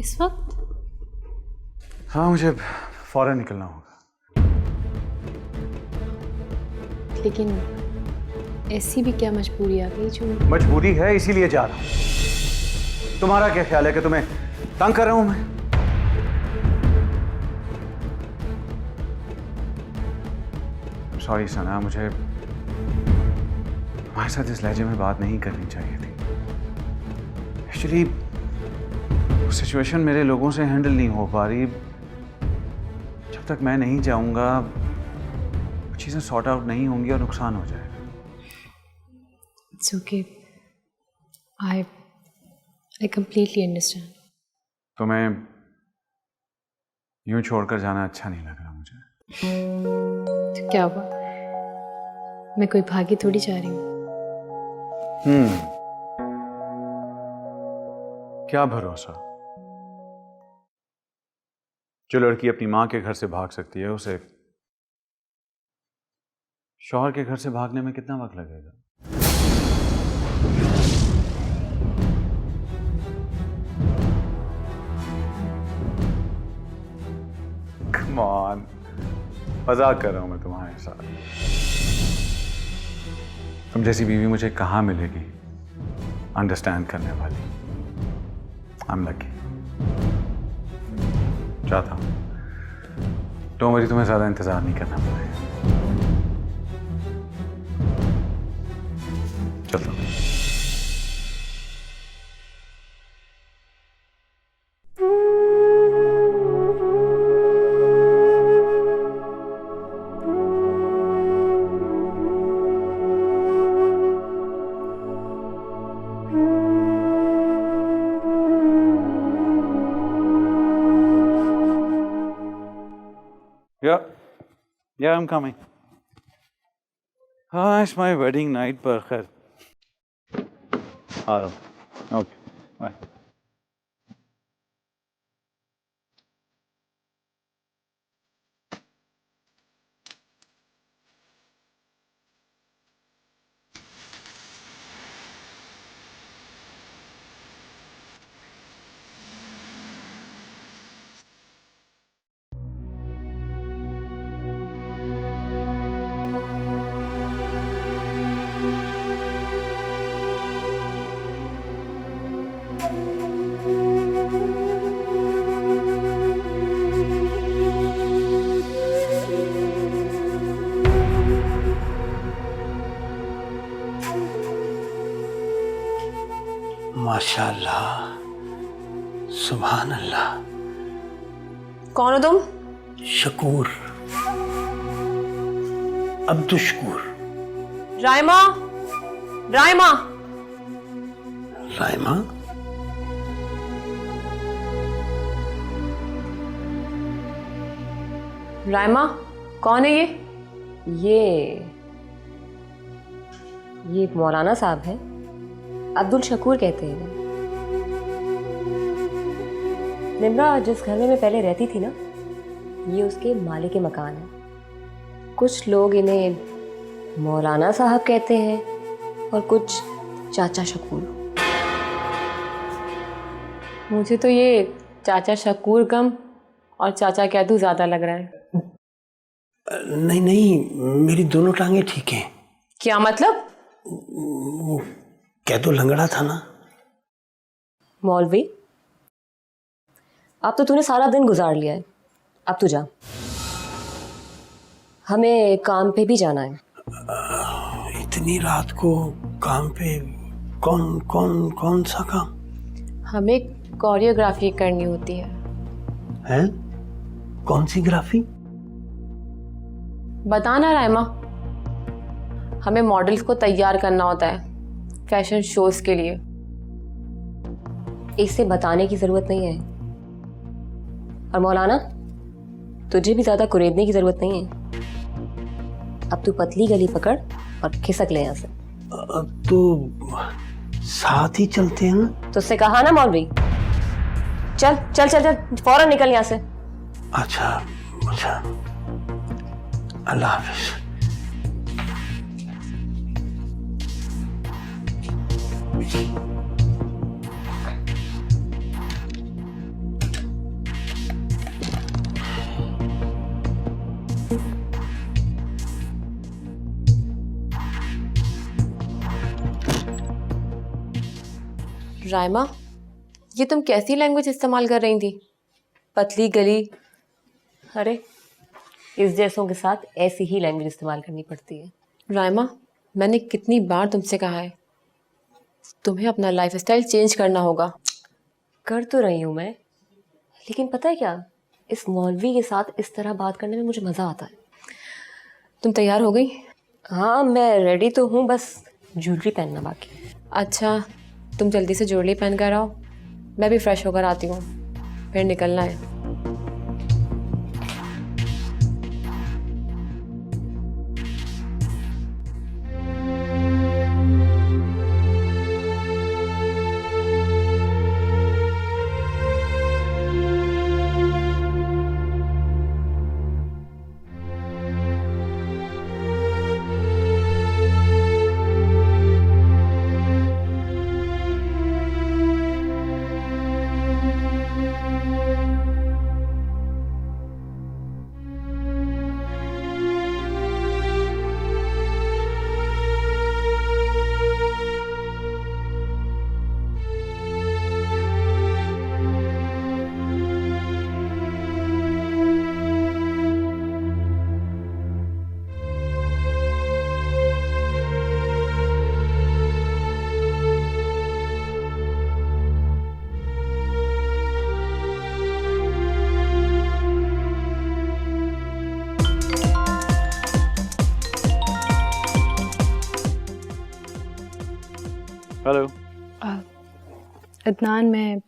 इस वक्त? हाँ, मुझे फौरन निकलना होगा। लेकिन ऐसी भी क्या मजबूरी आ गई जो? मजबूरी है, इसीलिए जा रहा हूं। तुम्हारा क्या ख्याल है कि तुम्हें तंग कर रहा हूं मैं? सॉरी सना, मुझे तुम्हारे साथ इस लहजे में बात नहीं करनी चाहिए थी। एक्चुअली सिचुएशन मेरे लोगों से हैंडल नहीं हो पा रही। जब तक मैं नहीं जाऊंगा चीजें सॉर्ट आउट नहीं होंगी और नुकसान हो जाएगा। It's okay. I completely understand. तुम्हें यूं छोड़कर जाना अच्छा नहीं लग रहा मुझे। तो क्या हुआ? मैं कोई भागी थोड़ी जा रही हूँ। क्या भरोसा? जो लड़की अपनी मां के घर से भाग सकती है, उसे शौहर के घर से भागने में कितना वक्त लगेगा? Come on, मजाक कर रहा हूं मैं तुम्हारे साथ। तुम जैसी बीवी मुझे कहां मिलेगी अंडरस्टैंड करने वाली। I'm lucky। चाहता हूं डोंट वरी, तुम्हें ज्यादा इंतजार नहीं करना पड़ेगा। चलता हूं। Yeah, I'm coming. Ah, it's my wedding night, पर खैर आ रहा हूँ। Okay, bye. माशाअल्लाह, सुभान अल्लाह। कौन हो तुम? शकूर, अब्दुशकूर। राइमा, राइमा। राइमा? राइमा कौन है ये? ये मौलाना साहब हैं, अब्दुल शकूर कहते हैं। निम्रा जिस घर में मैं पहले रहती थी ना, ये उसके मालिक के मकान है। कुछ लोग इन्हें मौलाना साहब कहते हैं और कुछ चाचा शकूर। मुझे तो ये चाचा शकूर कम और चाचा कैदू ज्यादा लग रहा है। नहीं नहीं, मेरी दोनों टांगे ठीक हैं। क्या मतलब? वो कैदू लंगड़ा था ना। मौलवी, अब तो तूने सारा दिन गुजार लिया है, अब तू जा, हमें काम पे भी जाना है। इतनी रात को काम पे? कौन कौन कौन सा काम? हमें कोरियोग्राफी करनी होती है। हैं? कौन सी ग्राफी? बताना राइमा। हमें मॉडल्स को तैयार करना होता है फैशन शोज के लिए। इसे बताने की जरूरत नहीं है। और मौलाना, तुझे भी ज्यादा कुरेदने की जरूरत नहीं है। अब तू पतली गली पकड़ और खिसक ले यहाँ से। अब तो साथ ही चलते हैं ना। तुझसे कहा ना मौलवी, चल चल चल चल, फौरन निकल यहाँ से। अच्छा अच्छा, अल्लाह हाफिज। रायमा, ये तुम कैसी लैंग्वेज इस्तेमाल कर रही थी? पतली गली। अरे इस जैसों के साथ ऐसी ही लैंग्वेज इस्तेमाल करनी पड़ती है। रायमा, मैंने कितनी बार तुमसे कहा है, तुम्हें अपना लाइफस्टाइल चेंज करना होगा। कर तो रही हूँ मैं, लेकिन पता है क्या, इस मौलवी के साथ इस तरह बात करने में मुझे मज़ा आता है। तुम तैयार हो गई? हाँ, मैं रेडी तो हूँ, बस ज्वेलरी पहनना बाकी। अच्छा, तुम जल्दी से ज्वेलरी पहन कर आओ, मैं भी फ्रेश होकर आती हूँ, फिर निकलना है। हेलो। अदनान, मैं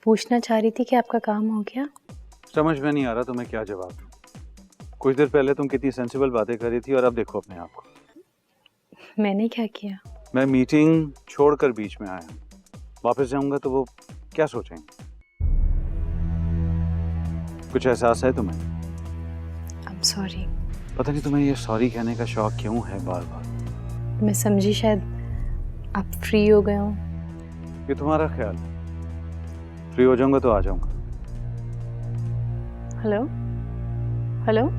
पूछना चाह रही थी कि आपका काम हो गया? समझ में नहीं आ रहा तुम्हें क्या जवाब दूं। कुछ देर पहले तुम कितनी सेंसिबल बातें कर रही थी और अब देखो अपने आप को। मैंने क्या किया? मैं मीटिंग छोड़कर बीच में आया, वापस जाऊंगा तो वो क्या सोचेंगे? कुछ एहसास है तुम्हें? I am sorry. पता नहीं तुम्हें ये सॉरी कहने का शौक क्यों है बार बार। मैं समझी शायद आप फ्री हो गए हो। ये तुम्हारा ख्याल है। फ्री हो जाऊंगा तो आ जाऊंगा। Hello hello.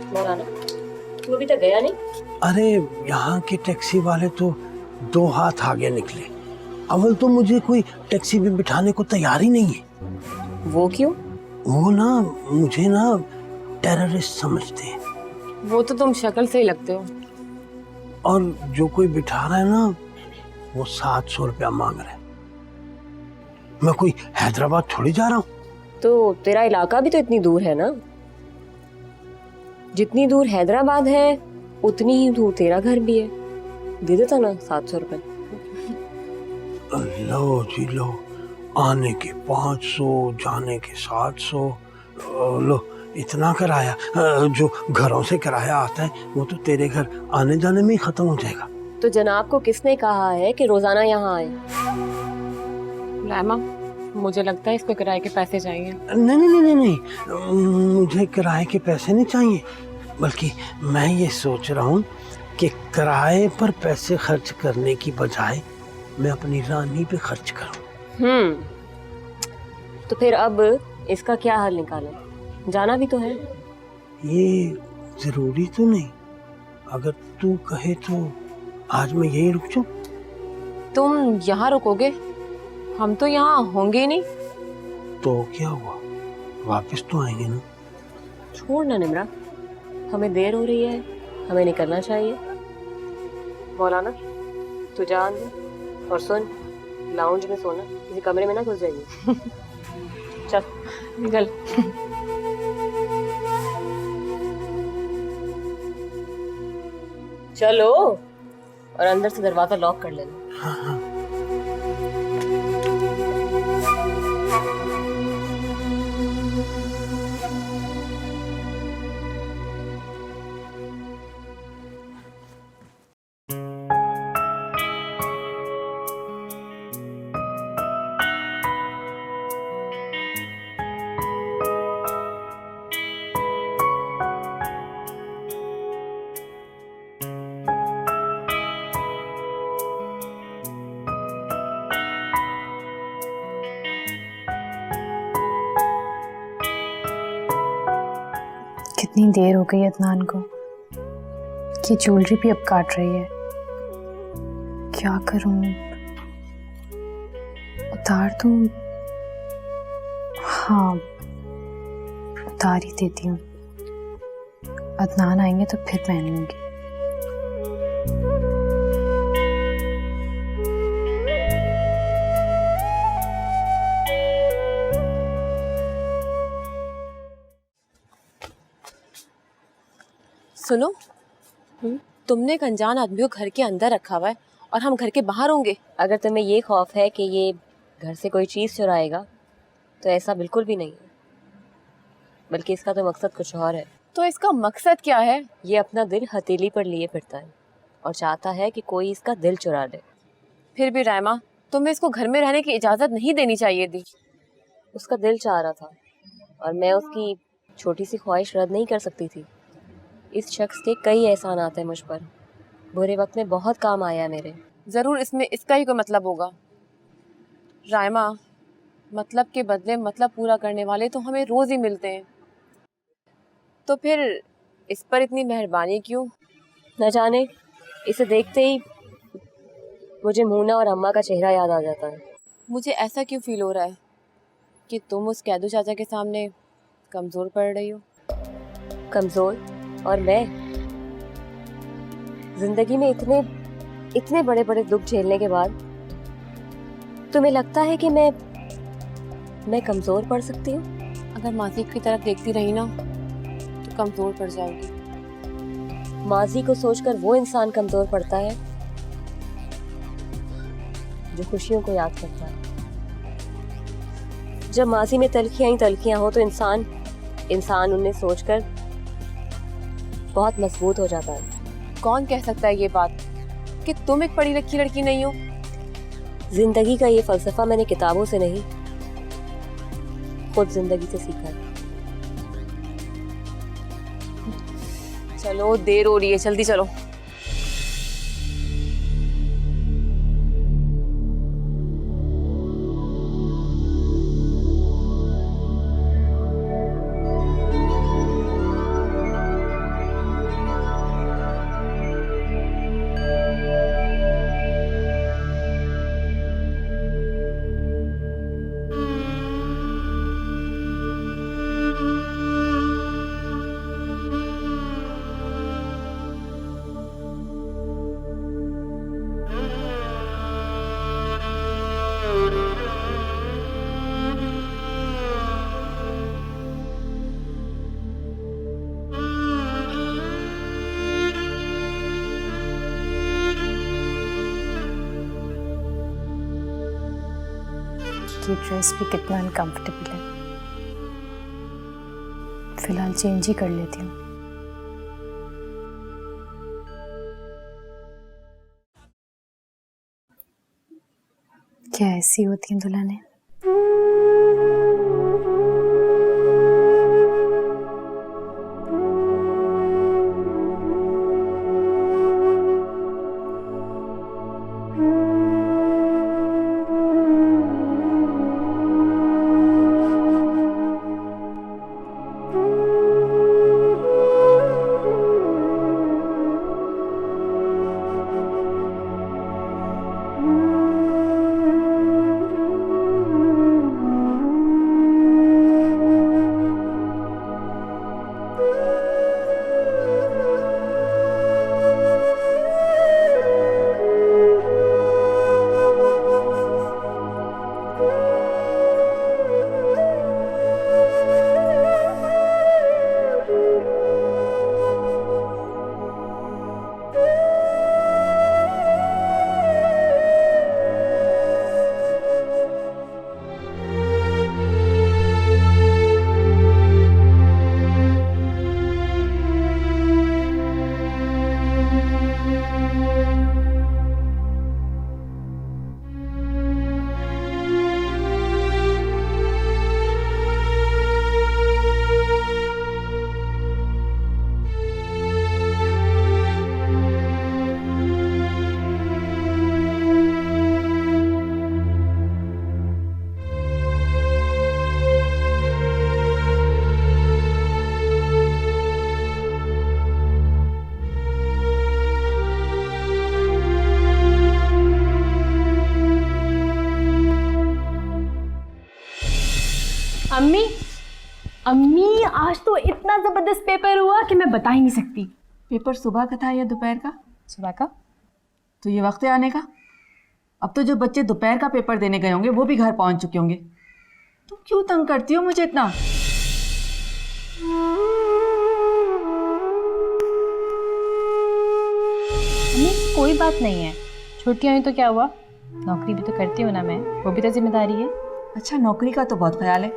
मौलाना, तू अभी तक गया नहीं? अरे यहाँ के टैक्सी वाले तो 2 हाथ आगे निकले। अव्वल तो मुझे कोई टैक्सी में बिठाने को तैयार ही नहीं है। वो क्यों? वो ना मुझे ना टेररिस्ट समझते हैं। वो तो तुम शक्ल से ही लगते हो। और जो कोई बिठा रहा है ना, वो 700 रुपया मांग रहा है। मैं कोई हैदराबाद थोड़ी जा रहा हूँ। तो तेरा इलाका भी तो इतनी दूर है ना? जितनी दूर हैदराबाद है उतनी ही दूर तेरा घर भी है। दे देता ना 700 रुपए। लो जी लो, आने के 500, जाने के 700। लो इतना किराया, जो घरों से किराया आता है वो तो तेरे घर आने जाने में ही खत्म हो जाएगा। तो जनाब को किसने कहा है कि रोजाना यहाँ आए? लामा, मुझे लगता है इसको किराए के पैसे चाहिए। नहीं नहीं नहीं नहीं, मुझे किराए के पैसे नहीं चाहिए, बल्कि मैं ये सोच रहा हूँ कि किराए पर पैसे खर्च करने की बजाय मैं अपनी रानी पे खर्च करूँ। तो फिर अब इसका क्या हल निकालें? जाना भी तो है। ये जरूरी तो नहीं, अगर तू कहे तो आज मैं यही रुक जाऊं। तुम यहाँ रुकोगे? हम तो यहाँ होंगे ही नहीं। तो क्या हुआ, वापस तो आएंगे ना। छोड़ ना निम्रा, हमें देर हो रही है, हमें निकलना चाहिए। मौलाना, तू जा अंदर और सुन, लाउंज में सोना, किसी कमरे में ना घुस जाइए। चल निकल। चलो, और अंदर से दरवाजा लॉक कर लेना। हाँ हाँ। इतनी देर हो गई अदनान को कि ज्वेलरी भी अब काट रही है। क्या करूं? उतार दूं? हाँ, उतार ही देती हूँ। अदनान आएंगे तो फिर पहन लूंगी। सुनो, तुमने एक अनजान आदमी को घर के अंदर रखा हुआ है और हम घर के बाहर होंगे। अगर तुम्हें ये खौफ है कि ये घर से कोई चीज़ चुराएगा तो ऐसा बिल्कुल भी नहीं है, बल्कि इसका तो मकसद कुछ और है। तो इसका मकसद क्या है? ये अपना दिल हथेली पर लिए फिरता है और चाहता है कि कोई इसका दिल चुरा ले। फिर भी रायमा, तुम्हें इसको घर में रहने की इजाज़त नहीं देनी चाहिए थी। उसका दिल चाह रहा था और मैं उसकी छोटी सी ख्वाहिश रद्द नहीं कर सकती थी। इस शख्स के कई एहसान आते हैं मुझ पर, बुरे वक्त में बहुत काम आया मेरे। ज़रूर इसमें इसका ही कोई मतलब होगा। रायमा, मतलब के बदले मतलब पूरा करने वाले तो हमें रोज़ ही मिलते हैं, तो फिर इस पर इतनी मेहरबानी क्यों? न जाने, इसे देखते ही मुझे मूना और अम्मा का चेहरा याद आ जाता है। मुझे ऐसा क्यों फील हो रहा है कि तुम उस कैदू चाचा के सामने कमज़ोर पड़ रही हो। कमज़ोर? और मैं जिंदगी में इतने बड़े बड़े दुख झेलने के बाद तुम्हें लगता है कि मैं कमज़ोर पड़ सकती हूँ? अगर माजी की तरफ देखती रही ना तो कमज़ोर पड़ जाओगी। माजी को सोचकर वो इंसान कमज़ोर पड़ता है जो खुशियों को याद करता है। जब माजी में तलखियां ही तलखियां हो तो इंसान उन्हें सोचकर बहुत मजबूत हो जाता है। कौन कह सकता है ये बात कि तुम एक पढ़ी लिखी लड़की नहीं हो? जिंदगी का ये फलसफा मैंने किताबों से नहीं, खुद जिंदगी से सीखा है। चलो, देर हो रही है, जल्दी चलो। ये ड्रेस भी कितना अनकंफर्टेबल है। फिलहाल चेंज ही कर लेती हूँ। क्या ऐसी होती हैं दुल्हनें? अम्मी आज तो इतना जबरदस्त पेपर हुआ कि मैं बता ही नहीं सकती। पेपर सुबह का था या दोपहर का? सुबह का। तो ये वक्त है आने का। अब तो जो बच्चे दोपहर का पेपर देने गए होंगे वो भी घर पहुंच चुके होंगे। तुम क्यों तंग करती हो मुझे इतना? अम्मी कोई बात नहीं है, छुट्टियां हुई तो क्या हुआ, नौकरी भी तो करती हूँ ना मैं, वो भी तो जिम्मेदारी है। अच्छा, नौकरी का तो बहुत ख्याल है,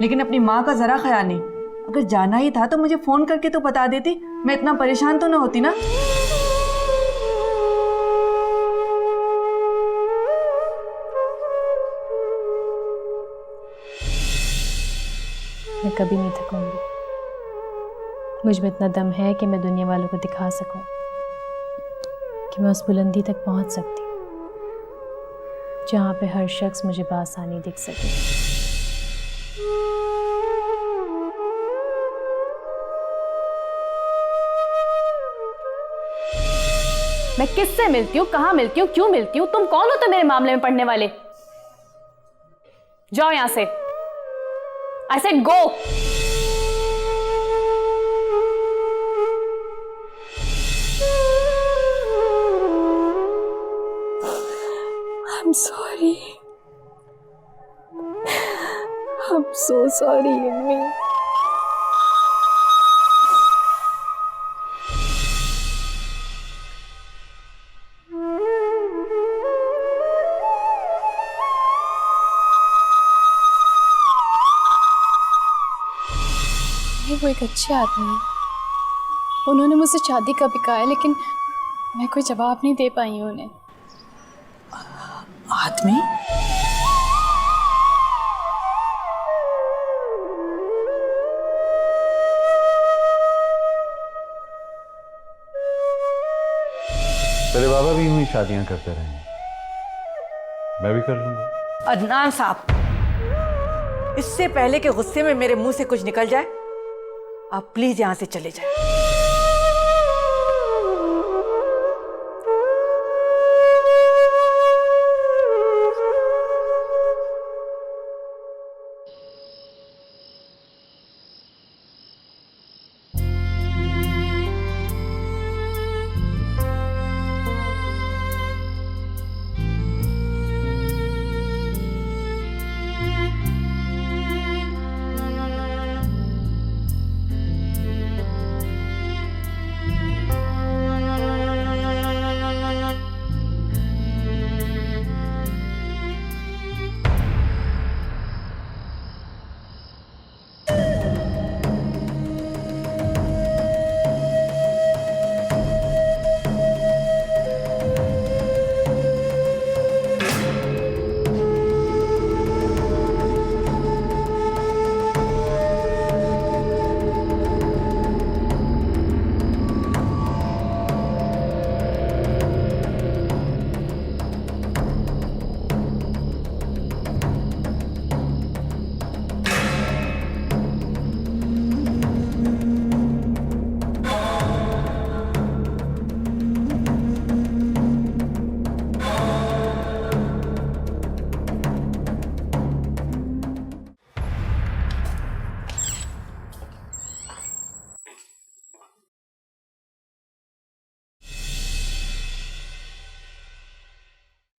लेकिन अपनी माँ का जरा ख्याल नहीं। अगर जाना ही था तो मुझे फोन करके तो बता देती, मैं इतना परेशान तो ना होती ना। मैं कभी नहीं थकूंगी। मुझ में इतना दम है कि मैं दुनिया वालों को दिखा सकूं कि मैं उस बुलंदी तक पहुंच सकती हूँ जहां पे हर शख्स मुझे बआसानी दिख सके। मैं किससे मिलती हूँ, कहाँ मिलती हूँ, क्यों मिलती हूँ, तुम कौन हो तो मेरे मामले में पढ़ने वाले? जाओ यहां से। I said go. I'm sorry. I'm so sorry, Ammi. वो एक अच्छे आदमी है, उन्होंने मुझसे शादी का भी कहा है, लेकिन मैं कोई जवाब नहीं दे पाई हूँ उन्हें। आदमी? तेरे बाबा भी यूं ही शादियां करते रहे, मैं भी कर लूंगा। अदनान साहब, इससे पहले कि गुस्से में मेरे मुंह से कुछ निकल जाए, आप प्लीज यहां से चले जाएं।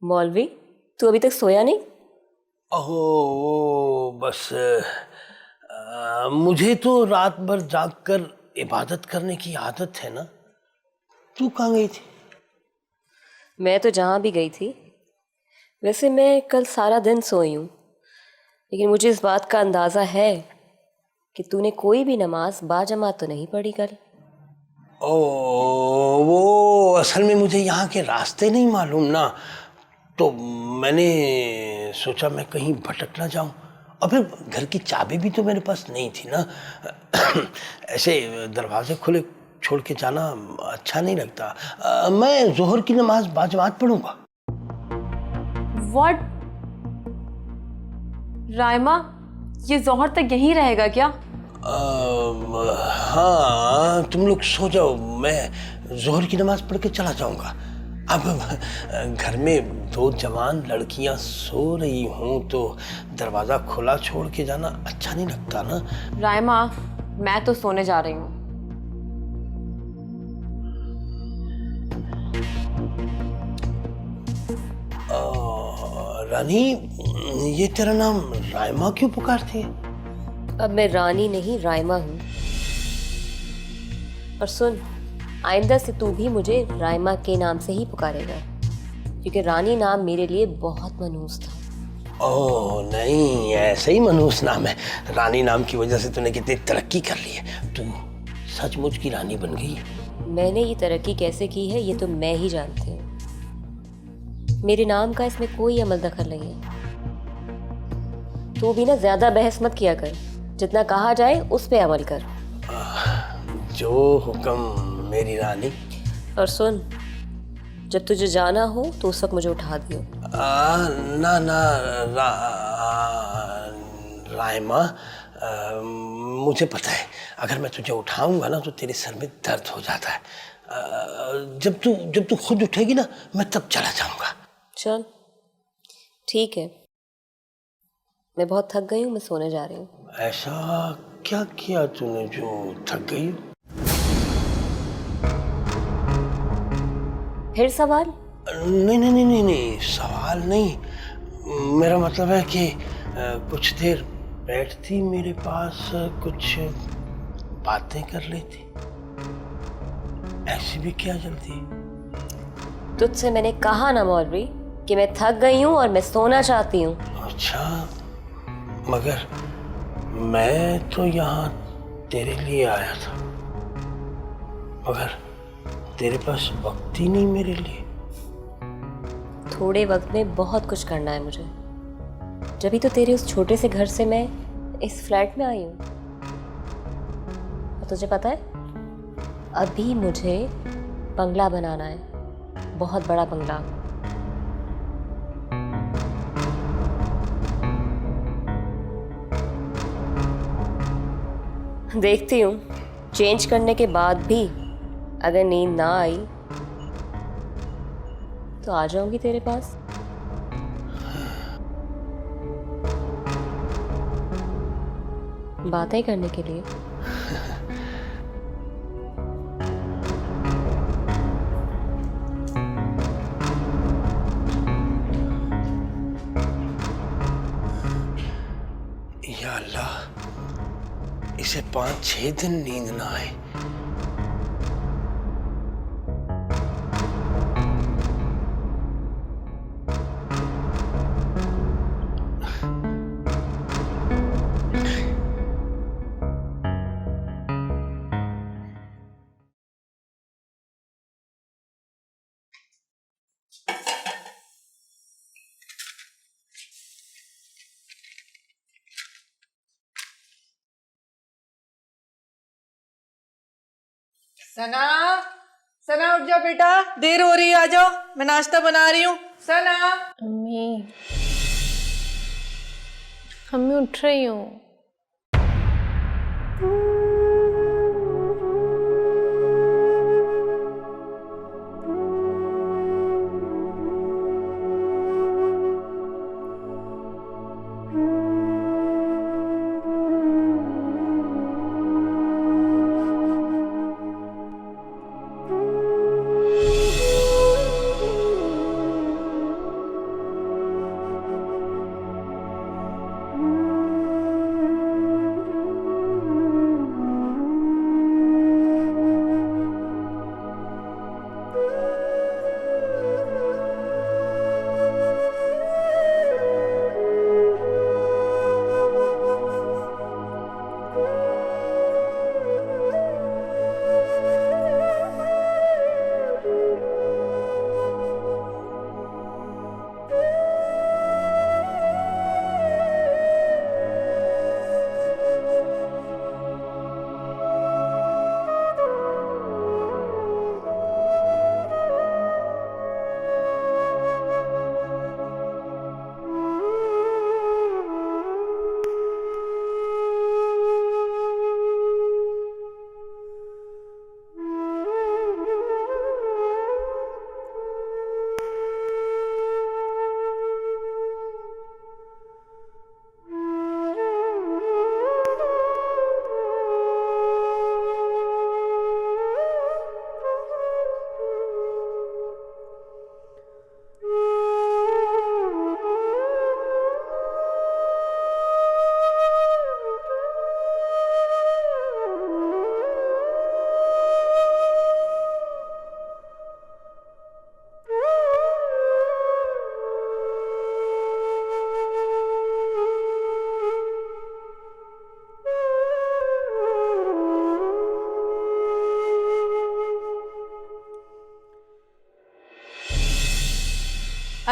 मौलवी, तू अभी तक सोया नहीं? ओहो, बस मुझे तो रात भर जागकर इबादत करने की आदत है ना। तू कहाँ गई थी? मैं तो जहाँ भी गई थी। वैसे मैं कल सारा दिन सोई हूँ, लेकिन मुझे इस बात का अंदाज़ा है कि तूने कोई भी नमाज बाजमात तो नहीं पढ़ी कल। ओ, वो असल में मुझे यहाँ के रास्ते नहीं मालूम ना, तो मैंने सोचा मैं कहीं भटक ना जाऊं। और फिर घर की चाबी भी तो मेरे पास नहीं थी ना। ऐसे दरवाजे खुले छोड़ के जाना अच्छा नहीं लगता। मैं जोहर की नमाज बाजमात पढ़ूंगा। व्हाट? राइमा, ये जोहर तक यहीं रहेगा क्या? हाँ, तुम लोग सो जाओ, मैं जोहर की नमाज पढ़ के चला जाऊंगा। अब घर में दो जवान लड़कियां सो रही हूं तो दरवाजा खुला छोड़ के जाना अच्छा नहीं लगता ना। रायमा, मैं तो सोने जा रही हूँ। रानी, ये तेरा नाम रायमा क्यों पुकारती है? अब मैं रानी नहीं रायमा हूँ। और सुन, आइंदा से तू भी मुझे रायमा के नाम से ही पुकारेगा, क्योंकि रानी नाम मेरे लिए बहुत मनहूस था। ओह नहीं, ऐसे ही मनहूस नाम है। रानी नाम की वजह से तूने कितनी तरक्की कर ली है। तू सचमुच की रानी बन गई है। मैंने ये तरक्की कैसे की है ये तो मैं ही जानती हूँ। मेरे नाम का इसमें कोई अमल दखल नहीं है। तू भी ना ज्यादा बहस मत किया कर, जितना कहा जाए उस पे अमल कर। जो हुक्म मेरी रानी। और सुन, जब तुझे जाना हो तो उस वक्त मुझे उठा दियो। ना ना रायमा, मुझे पता है अगर मैं तुझे उठाऊंगा ना तो तेरे सर में दर्द हो जाता है। जब तू खुद उठेगी ना मैं तब चला जाऊंगा। चल ठीक है, मैं बहुत थक गई हूँ, मैं सोने जा रही हूँ। ऐसा क्या किया तूने जो थक गई? फिर सवाल? नहीं नहीं नहीं नहीं नहीं, सवाल नहीं। मेरा मतलब है कि कुछ देर बैठती मेरे पास, कुछ बातें कर लेती। ऐसी भी क्या जल्दी? तुझसे मैंने कहा ना मौलवी कि मैं थक गई हूँ और मैं सोना चाहती हूँ। अच्छा, मगर मैं तो यहाँ तेरे लिए आया था, मगर तेरे पास वक्त ही नहीं मेरे लिए। थोड़े वक्त में बहुत कुछ करना है मुझे, जभी तो तेरे उस छोटे से घर से मैं इस फ्लैट में आई हूँ। और तुझे पता है, अभी मुझे बंगला बनाना है, बहुत बड़ा बंगला। देखती हूँ, चेंज करने के बाद भी अगर नींद ना आई तो आ जाऊंगी तेरे पास। बातें करने के लिए। या अल्लाह, इसे 5-6 दिन नींद ना आए। सना, सना उठ जाओ बेटा, देर हो रही है, आ जाओ, मैं नाश्ता बना रही हूँ। सना। अम्मी, अम्मी उठ रही हूँ।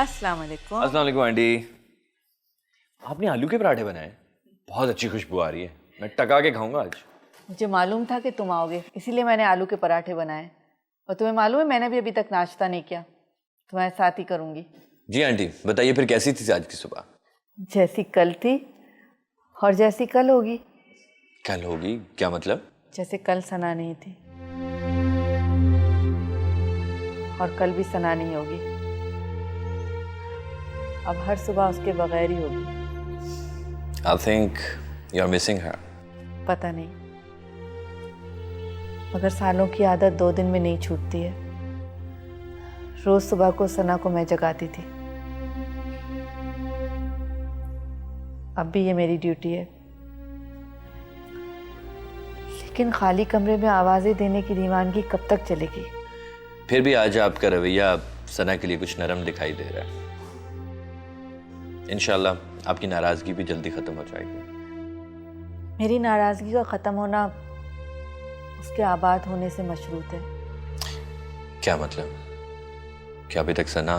अस्सलाम वालेकुम। अस्सलाम वालेकुम आंटी। आपने आलू के पराठे बनाए, बहुत अच्छी खुशबू आ रही है, मैं टका के खाऊंगा आज। मुझे मालूम था कि तुम आओगे, इसीलिए मैंने आलू के पराठे बनाए। और तुम्हें मालूम है मैंने भी अभी तक नाश्ता नहीं किया, तुम्हारे साथ ही करूँगी। जी आंटी, बताइए फिर कैसी थी आज की सुबह? जैसी कल थी और जैसी कल होगी। कल होगी क्या मतलब? जैसे कल सना नहीं थी और कल भी सना नहीं होगी, अब हर सुबह उसके बगैर ही होगी। I think you are missing her. पता नहीं, मगर सालों की आदत 2 दिन में नहीं छूटती है। रोज सुबह को सना को मैं जगाती थी, अब भी ये मेरी ड्यूटी है। लेकिन खाली कमरे में आवाजें देने की दीवानगी कब तक चलेगी? फिर भी आज आपका रवैया सना के लिए कुछ नरम दिखाई दे रहा है। इंशाल्लाह आपकी नाराजगी भी जल्दी खत्म हो जाएगी। मेरी नाराजगी का ख़त्म होना उसके आबाद होने से मशरूत है। क्या मतलब? क्या अभी तक सना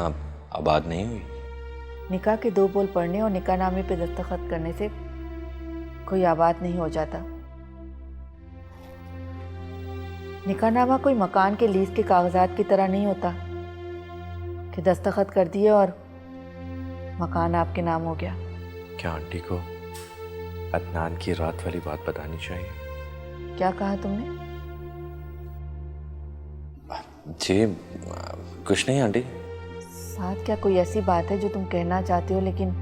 आबाद नहीं हुई? निकाह के 2 बोल पढ़ने और निकाहनामे पे दस्तखत करने से कोई आबाद नहीं हो जाता। निकाहनामा कोई मकान के लीज के कागजात की तरह नहीं होता कि दस्तखत कर दिए और मकान आपके नाम हो गया। क्या आंटी को अदनान की रात वाली बात बतानी चाहिए? क्या कहा तुमने? जी कुछ नहीं आंटी। साथ क्या कोई ऐसी बात है जो तुम कहना चाहते हो लेकिन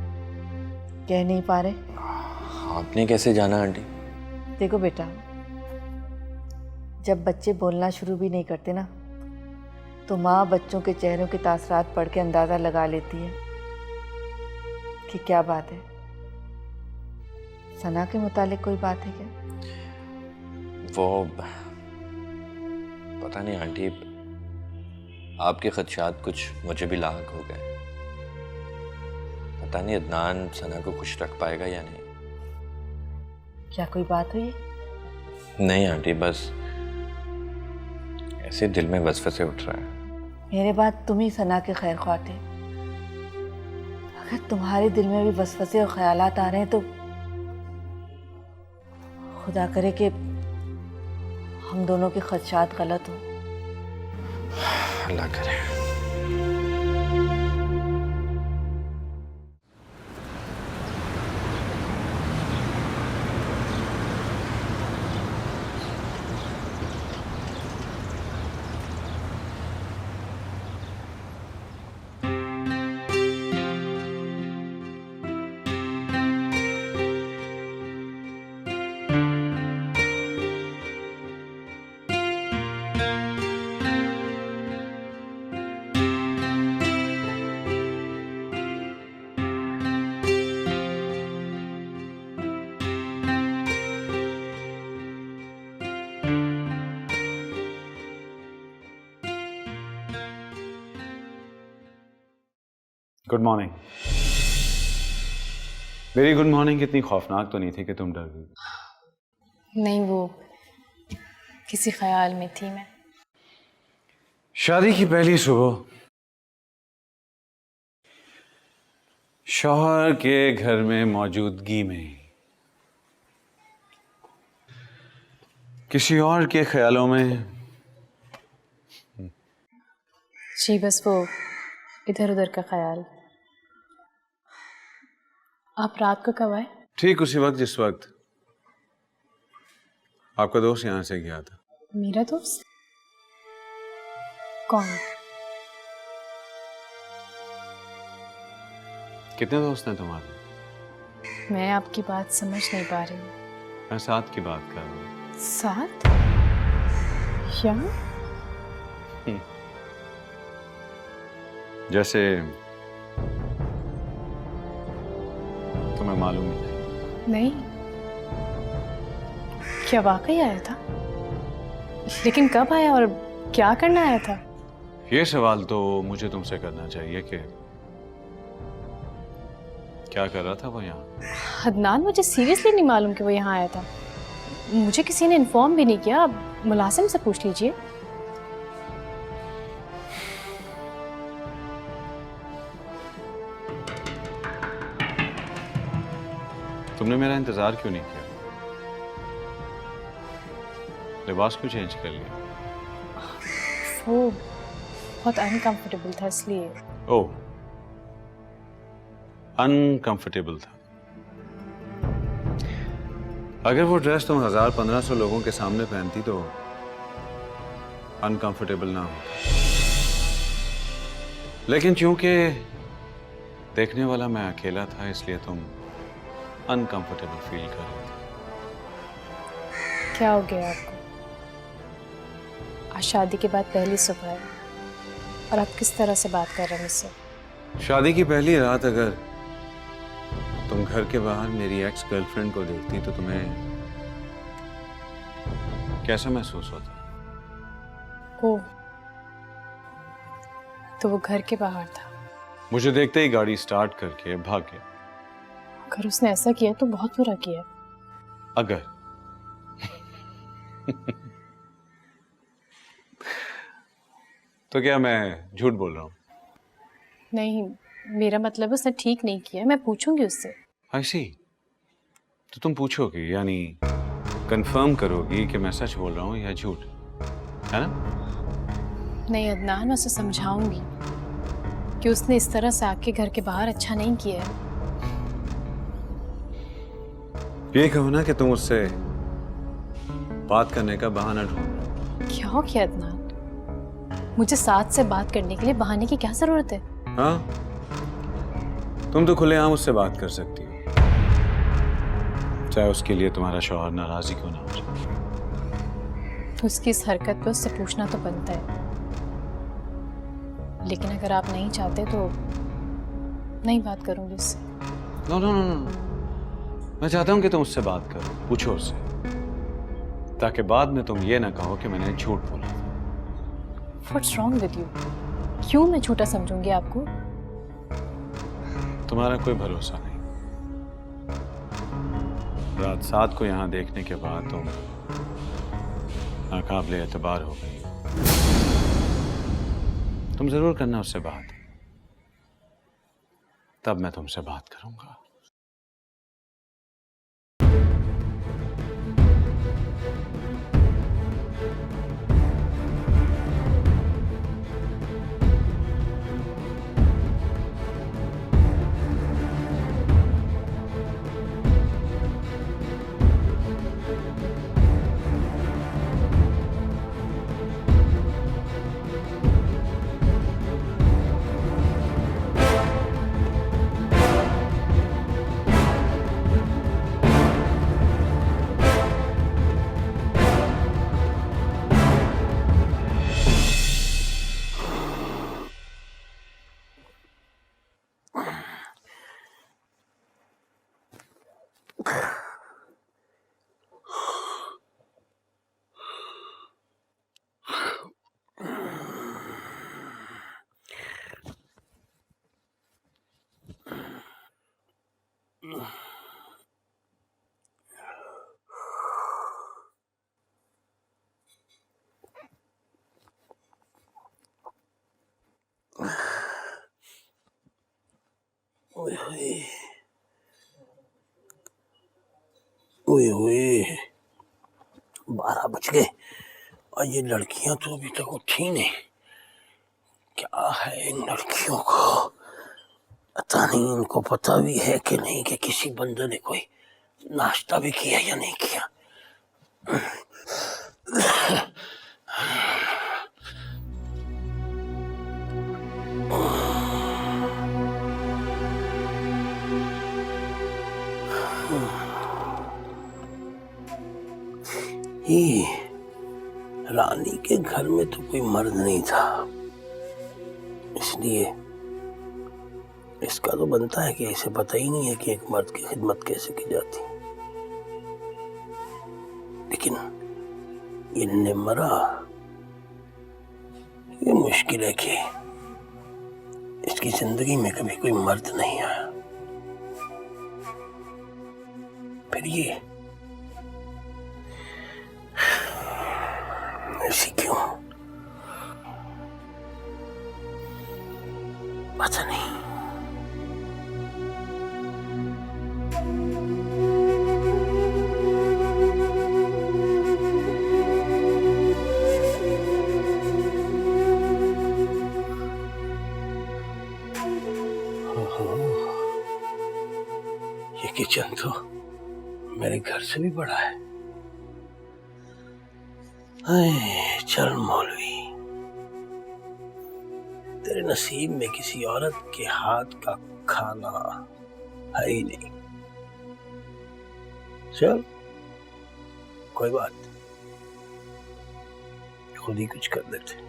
कह नहीं पा रहे? आपने कैसे जाना आंटी? देखो बेटा, जब बच्चे बोलना शुरू भी नहीं करते ना, तो माँ बच्चों के चेहरों के तासरात पढ़ के अंदाज़ा लगा लेती है कि क्या बात है। सना के मुतालिक कोई बात है क्या? वो पता नहीं आंटी, आपके खदशात कुछ मुझे भी लाहक हो गए। पता नहीं अदनान सना को खुश रख पाएगा या नहीं। क्या कोई बात हुई? नहीं आंटी, बस ऐसे दिल में वसवसे उठ रहा है। मेरे बाद तुम ही सना के खैर ख्वाह थे। अगर तुम्हारे दिल में भी वसवसे और ख्यालात आ रहे हैं तो खुदा करे कि हम दोनों के खदशात गलत हो। अल्लाह करे। Good morning. मेरी गुड मॉर्निंग इतनी खौफनाक तो नहीं थी कि तुम डर गई? नहीं, वो किसी ख्याल में थी मैं। शादी की पहली सुबह शौहर के घर में मौजूदगी में किसी और के ख्यालों में जी, बस वो इधर उधर का ख्याल। आप रात को कब आए? ठीक उसी वक्त जिस वक्त आपका दोस्त यहां से गया था। मेरा दोस्त? कौन? कितने दोस्त हैं तुम्हारे? मैं आपकी बात समझ नहीं पा रही हूँ। मैं साथ की बात कर रहा हूँ। साथ? क्या? जैसे तुम्हें मालूम ही नहीं। नहीं, क्या वाकई आया था? लेकिन कब आया और क्या करना आया था? ये सवाल तो मुझे तुमसे करना चाहिए कि क्या कर रहा था वो यहाँ। अदनान, मुझे सीरियसली नहीं मालूम कि वो यहाँ आया था। मुझे किसी ने इन्फॉर्म भी नहीं किया। आप मुलाजिम से पूछ लीजिए। तुमने मेरा इंतजार क्यों नहीं किया? लिबास क्यों चेंज कर लिया? वो बहुत अनकंफर्टेबल था इसलिए। ओह, अनकंफर्टेबल था। अगर वो ड्रेस तुम 1000-1500 लोगों के सामने पहनती तो अनकंफर्टेबल ना हो, लेकिन चूंकि देखने वाला मैं अकेला था इसलिए तुम अनकंफर्टेबल फील कर रही थी। क्या हो गया आपको? आज शादी के बाद पहली सुबह है और आप किस तरह से बात कर रहे हैं मुझसे? शादी की पहली रात अगर तुम घर के बाहर मेरी एक्स गर्लफ्रेंड को देखती तो तुम्हें कैसा महसूस होता? ओ, तो वो घर के बाहर था। मुझे देखते ही गाड़ी स्टार्ट करके भाग गया। अगर उसने ऐसा किया तो बहुत बुरा किया। अगर तो क्या मैं झूठ बोल रहा हूँ? नहीं, मेरा मतलब उसने ठीक नहीं किया। मैं पूछूंगी उससे। आई सी। तो तुम पूछोगी, यानी कंफर्म करोगी कि मैं सच बोल रहा हूँ या झूठ, है ना? नहीं अदनान, मैं उसे समझाऊंगी कि उसने इस तरह से आके घर के बाहर अच्छा नहीं किया है। ये कहो ना कि तुम उससे बात करने का बहाना ढूंढ। क्या हो गया अदनान? मुझे साथ से बात करने के लिए बहाने की क्या जरूरत है? हाँ, तुम तो खुलेआम उससे बात कर सकती हो, चाहे उसके लिए तुम्हारा शौहर नाराज ही क्यों ना हो जाए। उसकी इस हरकत पे उससे पूछना तो बनता है, लेकिन अगर आप नहीं चाहते तो नहीं बात करूंगी उससे। नो नो नो नो, मैं चाहता हूं कि तुम उससे बात करो, पूछो उससे, ताकि बाद में तुम ये ना कहो कि मैंने झूठ बोला। What's wrong with you? क्यों मैं झूठा समझूंगी आपको? तुम्हारा कोई भरोसा नहीं। रात 7 को यहाँ देखने के बाद तुम नाकाबिले एतबार हो गई। तुम जरूर करना उससे बात, तब मैं तुमसे बात करूंगा। ओए ओए, 12 बज गए और ये लड़कियां तो अभी तक उठी नहीं। क्या है इन लड़कियों को? पता नहीं इनको पता भी है कि नहीं कि किसी बंदे ने कोई नाश्ता भी किया या नहीं किया। ये रानी के घर में तो कोई मर्द नहीं था, इसलिए इसका तो बनता है कि इसे पता ही नहीं है कि एक मर्द की खिदमत कैसे की जाती। लेकिन ये निमरा, ये मुश्किल है कि इसकी जिंदगी में कभी कोई मर्द नहीं आया। फिर ये ऐसी क्यों? पता नहीं। ये किचन तो मेरे घर से भी बड़ा है। चल मौलवी, तेरे नसीब में किसी औरत के हाथ का खाना है ही नहीं। चल कोई बात नहीं, खुद ही कुछ कर देते।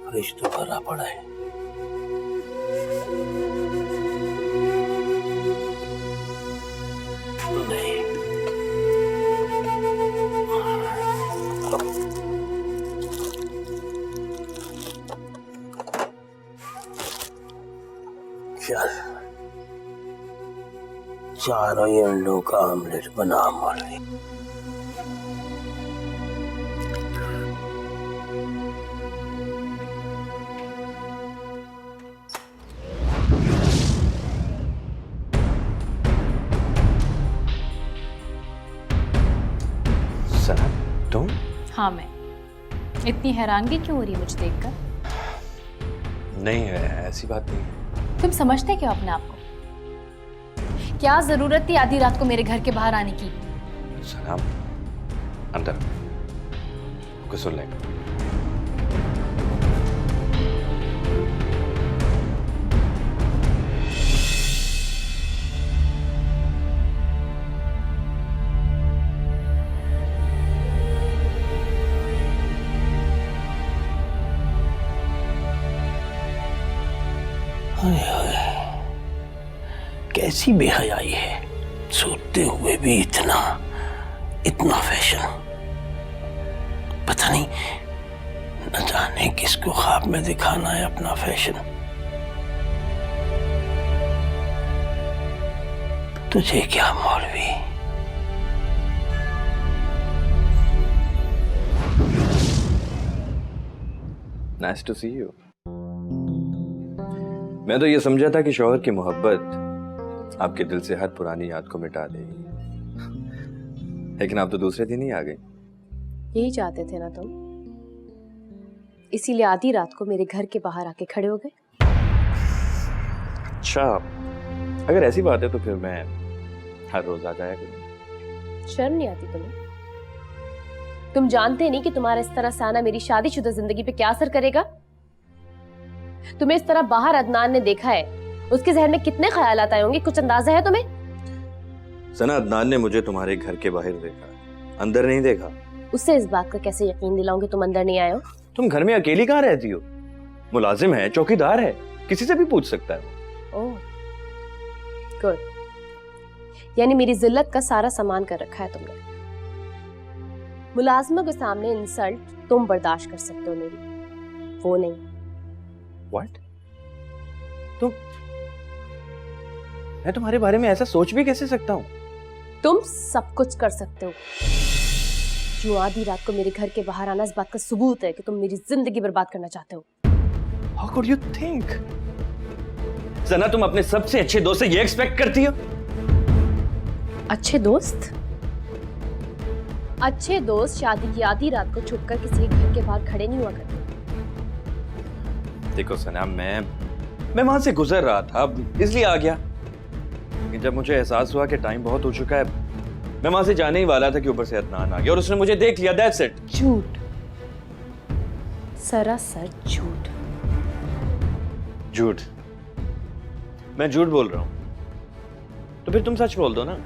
फ्रिज तो भरा पड़ा है। नहीं, चल चारों ही अंडों का आमलेट बना मौलवी। सना तुम? हाँ मैं। इतनी हैरानगी क्यों हो रही है मुझे देखकर? नहीं ऐसी बात नहीं है। तुम समझते क्यों अपने आप को? क्या जरूरत थी आधी रात को मेरे घर के बाहर आने की? सना अंदर कुछ सुन लेंगे। कैसी बेहयाई है, सोते हुए भी इतना फैशन। पता नहीं, न जाने किसको ख्वाब में दिखाना है अपना फैशन। तुझे क्या मौलवी? Nice to see you. मैं तो ये समझा था कि शौहर की मोहब्बत आपके दिल से हर पुरानी याद को मिटा देगी, लेकिन आप तो दूसरे दिन ही आ गई। यही चाहते थे ना तुम, इसीलिए आधी रात को मेरे घर के बाहर आके खड़े हो गए। अच्छा, अगर ऐसी बात है तो फिर मैं हर रोज आ जाया करूँ। शर्म नहीं आती तुम्हें? तुम जानते नहीं कि तुम्हारा इस तरह से आना मेरी शादीशुदा जिंदगी पे क्या असर करेगा? तुम्हें इस तरह बाहर अदनान ने देखा है, उसके जहन में कितने ख्यालात आए होंगे, कुछ अंदाजा है तुम्हें? सना, अदनान ने मुझे तुम्हारे घर के बाहर देखा, अंदर नहीं देखा। उससे इस बात का कैसे यकीन दिलाऊंगी तुम अंदर नहीं आए हो? तुम घर में अकेली कहाँ रहती हो? मुलाजिम है, चौकीदार है, किसी से भी पूछ सकता है। ओह गुड, यानी मेरी जिल्लत का सारा सामान कर रखा है तुमने। मुलाजमों के सामने इंसल्ट तुम बर्दाश्त कर सकते हो, मेरी वो नहीं। व्हाट? मैं तुम्हारे बारे में ऐसा सोच भी कैसे सकता हूँ? तुम सब कुछ कर सकते हो। जो आधी रात को मेरे घर के बाहर आना इस बात का सबूत है कि तुम मेरी जिंदगी बर्बाद करना चाहते हो। How could you think? सना, तुम अपने सबसे अच्छे दोस्त से ये एक्सपेक्ट करती हो? अच्छे दोस्त? अच्छे दोस्त शादी की आधी रात को छुपकर किसी के घर के बाहर खड़े नहीं हुआ करते। देखो सना, मैं वहां से गुजर रहा था, इसलिए आ गया। लेकिन जब मुझे एहसास हुआ कि टाइम बहुत हो चुका है, मैं वहां से जाने ही वाला था कि ऊपर से अदनान आ गया और उसने मुझे देख लिया। That's it. झूठ, सरासर झूठ। झूठ? मैं झूठ बोल रहा हूं तो फिर तुम सच बोल दो ना।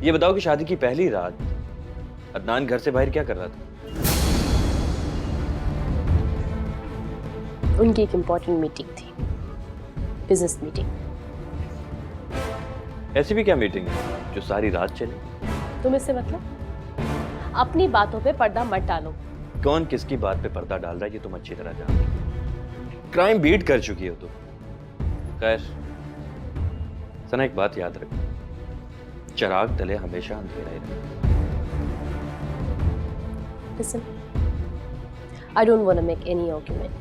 ये बताओ कि शादी की पहली रात अदनान घर से बाहर क्या कर रहा था? उनकी एक इंपॉर्टेंट मीटिंग थी, बिजनेस मीटिंग। ऐसी भी क्या मीटिंग है जो सारी रात चली? तुम इससे मतलब? अपनी बातों पे पर्दा मत डालो। कौन किसकी बात पे पर्दा डाल रहा है ये तुम अच्छी तरह जानती हो। क्राइम बीट कर चुकी हो तुम। खैर सना, एक बात याद रखो, चिराग तले हमेशा अंधेरा ही रहता। Listen, I don't want to make any argument.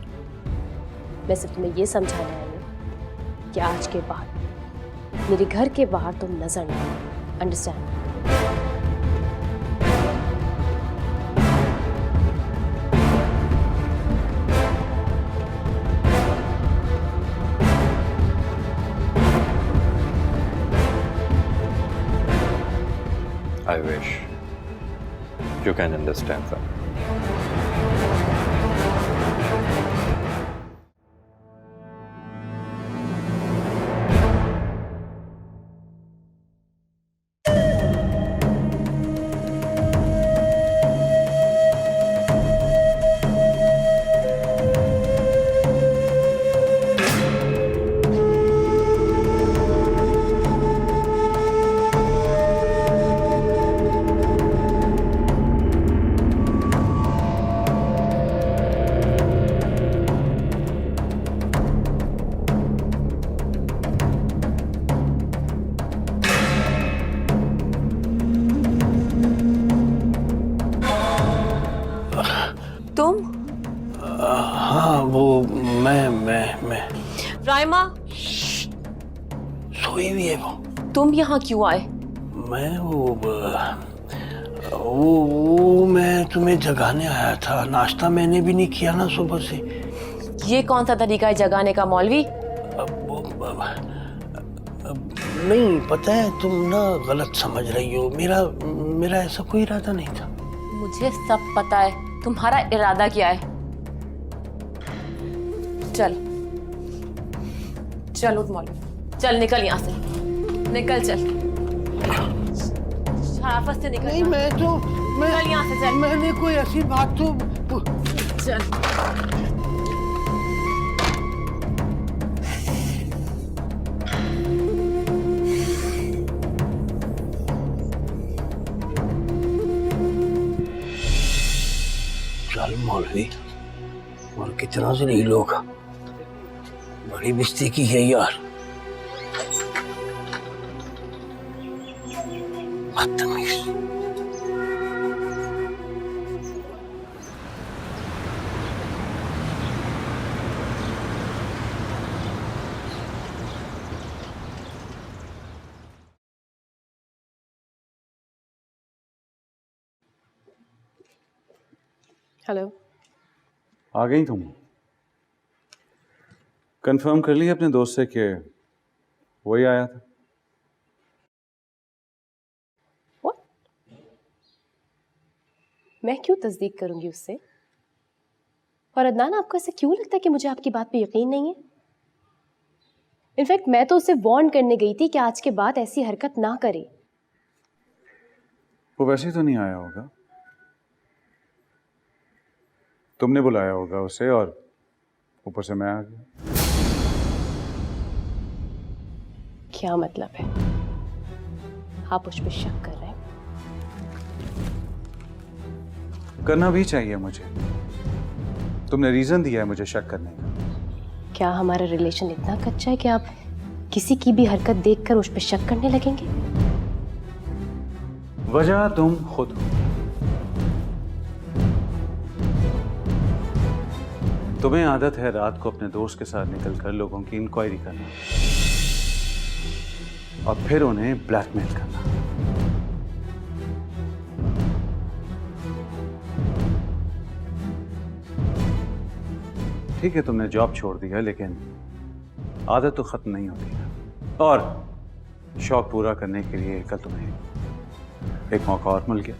मैं सिर्फ तुम्हें ये समझाने आई हूँ कि आज के बाद मेरे घर के बाहर तुम नजर नहीं आना। Understand? I wish you can understand that. तुम? हाँ वो मैं राइमा, सोई हुई है वो। तुम यहाँ क्यों आए? मैं वो मैं तुम्हें जगाने आया था। नाश्ता मैंने भी नहीं किया ना सुबह से। ये कौन सा तरीका है जगाने का मौलवी? नहीं पता है, तुम ना गलत समझ रही हो। मेरा ऐसा कोई इरादा नहीं था। मुझे सब पता है तुम्हारा इरादा क्या है। चल चल उठ मौलवी, चल निकल यहाँ से, निकल चल, शराफत से निकल। नहीं निकल यहाँ से, चल। मैंने कोई ऐसी बात तो चल। चल मौलवी, और कितना जलील लोग, बड़ी बेइज्जती की है यार। बदतमीज। हेलो। आ गई तुम? कंफर्म कर लिया अपने दोस्त से कि वही आया था? What? मैं क्यों तस्दीक करूंगी उससे? और अदनान, आपको ऐसा क्यों लगता है कि मुझे आपकी बात पे यकीन नहीं है? इनफैक्ट मैं तो उसे वार्न करने गई थी कि आज के बाद ऐसी हरकत ना करे। वो वैसे तो नहीं आया होगा, तुमने बुलाया होगा उसे और ऊपर से मैं आ गया। क्या मतलब है? आप उस पर शक कर रहे हैं? करना भी चाहिए मुझे। तुमने रीजन दिया है मुझे शक करने का। क्या हमारा रिलेशन इतना कच्चा है कि आप किसी की भी हरकत देखकर उस पर शक करने लगेंगे? वजह तुम खुद हो। तुम्हें आदत है रात को अपने दोस्त के साथ निकलकर लोगों की इंक्वायरी करना और फिर उन्हें ब्लैकमेल करना। ठीक है, तुमने जॉब छोड़ दी है, लेकिन आदत तो खत्म नहीं होती ना। और शौक पूरा करने के लिए कल तुम्हें एक मौका और मिल गया।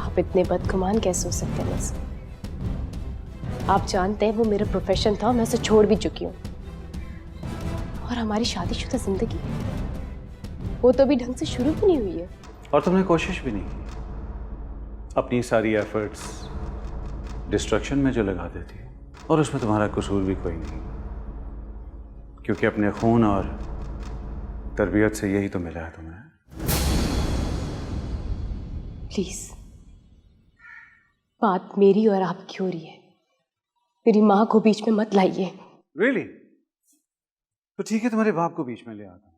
आप इतने बदगुमान कैसे हो सकते हैं मुझसे? आप जानते हैं वो मेरा प्रोफेशन था, मैं उसे छोड़ भी चुकी हूँ। और हमारी शादीशुदा जिंदगी, वो तो अभी ढंग से शुरू भी नहीं हुई है। और तुमने कोशिश भी नहीं की। अपनी सारी एफर्ट्स डिस्ट्रक्शन में जो लगा देती, और उसमें तुम्हारा कसूर भी कोई नहीं, क्योंकि अपने खून और तरबियत से यही तो मिला है तुम्हें। प्लीज, बात मेरी और आपकी हो रही है, मेरी माँ को बीच में मत लाइए। Really? तो ठीक है, तुम्हारे बाप को बीच में ले आता हूं।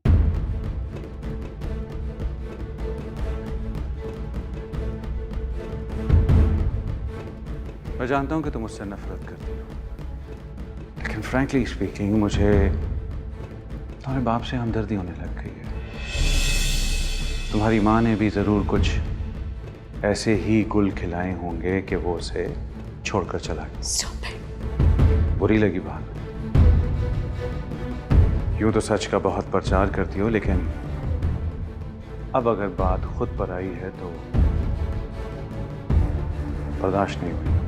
मैं जानता हूं कि तुम मुझसे नफरत करती हो, लेकिन फ्रैंकली स्पीकिंग मुझे तुम्हारे बाप से हमदर्दी होने लग गई है। तुम्हारी माँ ने भी जरूर कुछ ऐसे ही गुल खिलाए होंगे कि वो उसे छोड़कर चला गया। Stop it. बुरी लगी बात? यूं तो सच का बहुत प्रचार करती हो, लेकिन अब अगर बात खुद पर आई है तो बर्दाश्त नहीं हुई।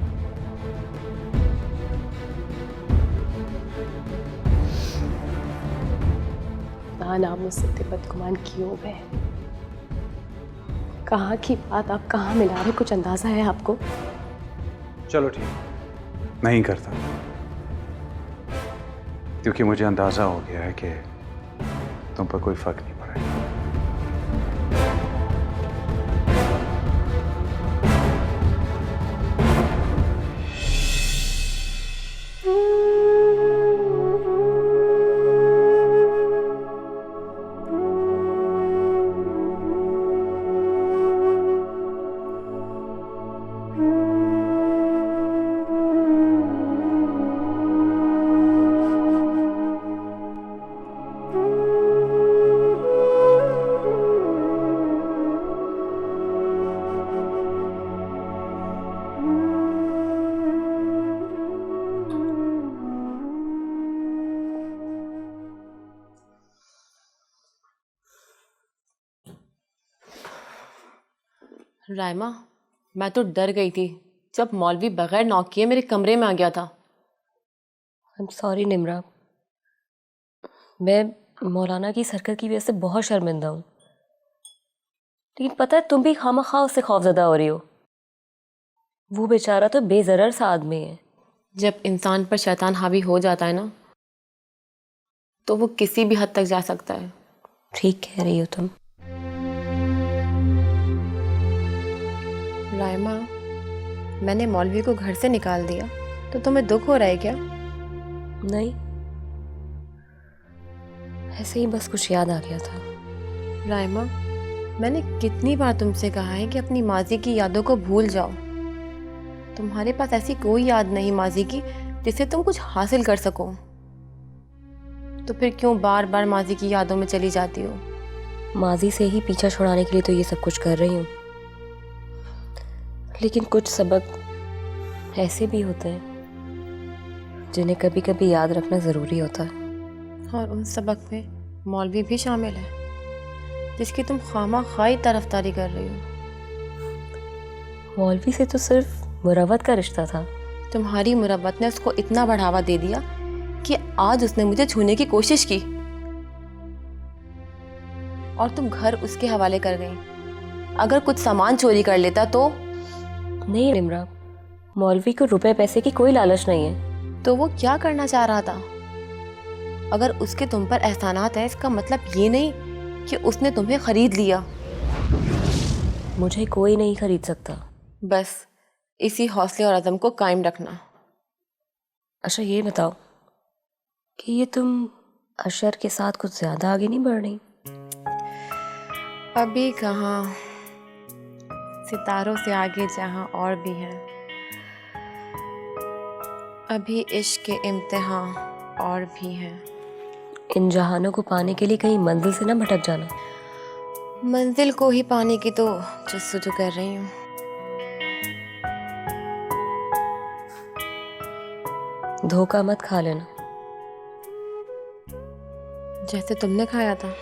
मान आप मुझसे इतने बदगुमान क्यों हो गए? कहाँ की बात आप कहाँ मिला रहे, कुछ अंदाजा है आपको? चलो ठीक, नहीं करता, क्योंकि मुझे अंदाजा हो गया है कि तुम पर कोई फर्क नहीं पड़ेगा। रायमा, मैं तो डर गई थी जब मौलवी बगैर नॉक किए मेरे कमरे में आ गया था। आई एम सॉरी निम्रा, मैं मौलाना की इस हरकत की वजह से बहुत शर्मिंदा हूँ। लेकिन पता है तुम भी खामखा उससे खौफजदा हो रही हो। वो बेचारा तो बेज़रर सा आदमी है। जब इंसान पर शैतान हावी हो जाता है ना, तो वो किसी भी हद तक जा सकता है। ठीक कह रही हो तुम। रायमा, मैंने मौलवी को घर से निकाल दिया तो तुम्हें दुख हो रहा है क्या? नहीं, ऐसे ही बस कुछ याद आ गया था। रायमा, मैंने कितनी बार तुमसे कहा है कि अपनी माजी की यादों को भूल जाओ। तुम्हारे पास ऐसी कोई याद नहीं माजी की जिससे तुम कुछ हासिल कर सको, तो फिर क्यों बार बार माजी की यादों में चली जाती हो? माजी से ही पीछा छुड़ाने के लिए तो ये सब कुछ कर रही हूँ, लेकिन कुछ सबक ऐसे भी होते हैं जिन्हें कभी कभी याद रखना ज़रूरी होता है। और उन सबक में मौलवी भी शामिल है जिसकी तुम खामा-खाई तरफदारी कर रही हो। मौलवी से तो सिर्फ मुरव्वत का रिश्ता था। तुम्हारी मुरव्वत ने उसको इतना बढ़ावा दे दिया कि आज उसने मुझे छूने की कोशिश की और तुम घर उसके हवाले कर गई। अगर कुछ सामान चोरी कर लेता तो? नहीं निम्रा, मौलवी को रुपए पैसे की कोई लालच नहीं है। तो वो क्या करना चाह रहा था? अगर उसके तुम पर एहसानात है, इसका मतलब ये नहीं कि उसने तुम्हें खरीद लिया। मुझे कोई नहीं खरीद सकता। बस इसी हौसले और अज़म को कायम रखना। अच्छा ये बताओ कि ये तुम अशर के साथ कुछ ज़्यादा आगे नहीं बढ़ रही? अभी कहाँ, सितारों से आगे जहाँ और भी हैं। अभी इश्क के इम्तिहान और भी हैं। इन जहानों को पाने के लिए कहीं मंजिल से ना भटक जाना। मंजिल को ही पाने की तो जस्तजू कर रही हूँ। धोखा मत खा लेना जैसे तुमने खाया था।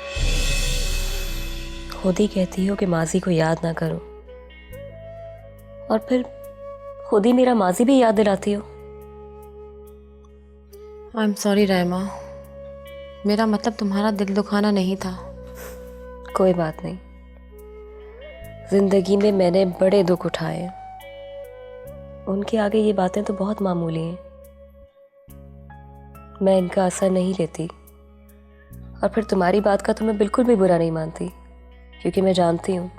खुद ही कहती हो कि माजी को याद ना करो, और फिर खुद ही मेरा माजी भी याद दिलाती हो। आई एम सॉरी रायमा, मेरा मतलब तुम्हारा दिल दुखाना नहीं था। कोई बात नहीं, जिंदगी में मैंने बड़े दुख उठाए हैं, उनके आगे ये बातें तो बहुत मामूली हैं। मैं इनका असर नहीं लेती, और फिर तुम्हारी बात का तो मैं बिल्कुल भी बुरा नहीं मानती, क्योंकि मैं जानती हूँ,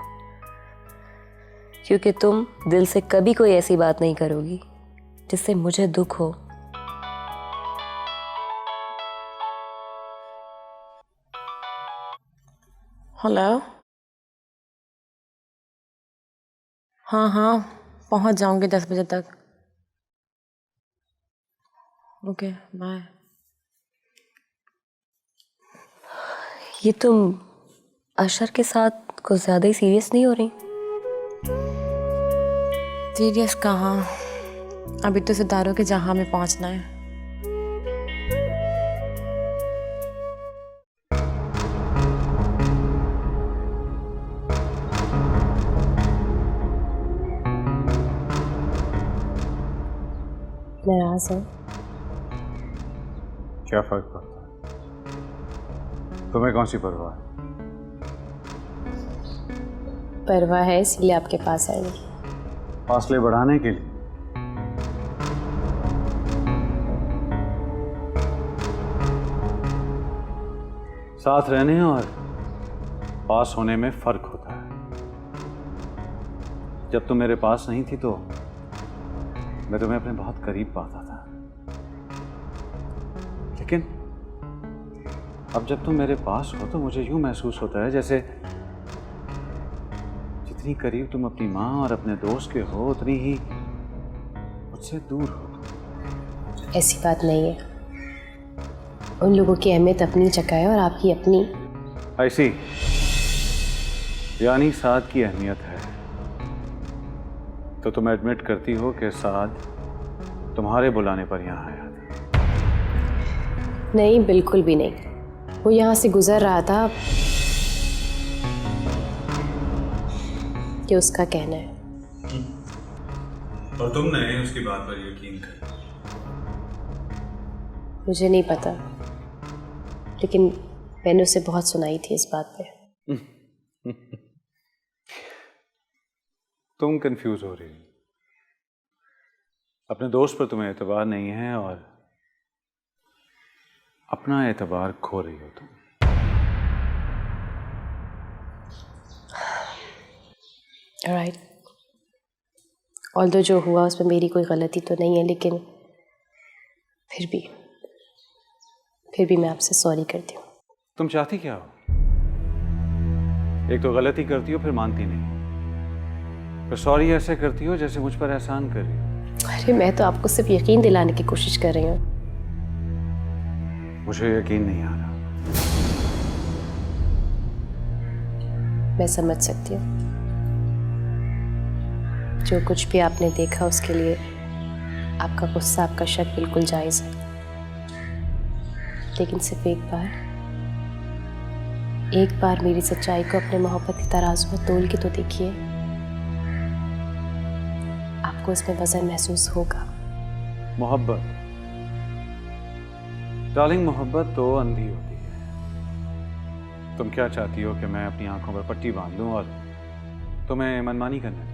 क्योंकि तुम दिल से कभी कोई ऐसी बात नहीं करोगी जिससे मुझे दुख हो। हेलो। हाँ हाँ, पहुँच जाऊँगी 10 बजे तक। Okay bye. ये तुम अशर के साथ कुछ ज़्यादा ही सीरियस नहीं हो रही? सीरियस कहाँ, अभी तो सितारों के जहां में पहुंचना है। नाराज हैं? क्या फर्क पड़ता है? तुम्हें कौन सी परवाह है? परवाह है, इसलिए आपके पास आएंगी। फासले बढ़ाने के लिए? साथ रहने और पास होने में फर्क होता है। जब तुम मेरे पास नहीं थी तो मैं तुम्हें अपने बहुत करीब पाता था, लेकिन अब जब तुम मेरे पास हो तो मुझे यूं महसूस होता है जैसे जितनी करीब तुम अपनी माँ और अपने दोस्त के हो उतनी ही मुझसे दूर हो। ऐसी बात नहीं है, उन लोगों की अहमियत अपनी जगह है और आपकी अपनी। ऐसी यानी साद की अहमियत है तो तुम एडमिट करती हो कि साद तुम्हारे बुलाने पर यहाँ आया था? नहीं, बिल्कुल भी नहीं। वो यहाँ से गुजर रहा था, कि उसका कहना है। और तुमने उसकी बात पर यकीन कर? मुझे नहीं पता, लेकिन मैंने उसे बहुत सुनाई थी इस बात पे। तुम कंफ्यूज हो रही हो। अपने दोस्त पर तुम्हें एतबार नहीं है और अपना एतबार खो रही हो तुम। राइट, ऑल्दो जो हुआ उसमें मेरी कोई गलती तो नहीं है, लेकिन फिर भी मैं आपसे सॉरी करती हूँ। तुम चाहती क्या हो? एक तो गलती करती हो फिर मानती नहीं, फिर सॉरी ऐसे करती हो जैसे मुझ पर एहसान कर रही हो। अरे मैं तो आपको सिर्फ यकीन दिलाने की कोशिश कर रही हूँ। मुझे यकीन नहीं आ रहा। मैं समझ सकती हूँ, जो कुछ भी आपने देखा उसके लिए आपका गुस्सा, आपका शक बिल्कुल जायज़ है, लेकिन सिर्फ एक बार मेरी सच्चाई को अपने मोहब्बत की तराजू में तोल के तो देखिए, आपको इसमें वजन महसूस होगा। मोहब्बत डार्लिंग, मोहब्बत तो अंधी होती है। तुम क्या चाहती हो कि मैं अपनी आंखों पर पट्टी बांध दूं और तुम्हें मनमानी करने दूं?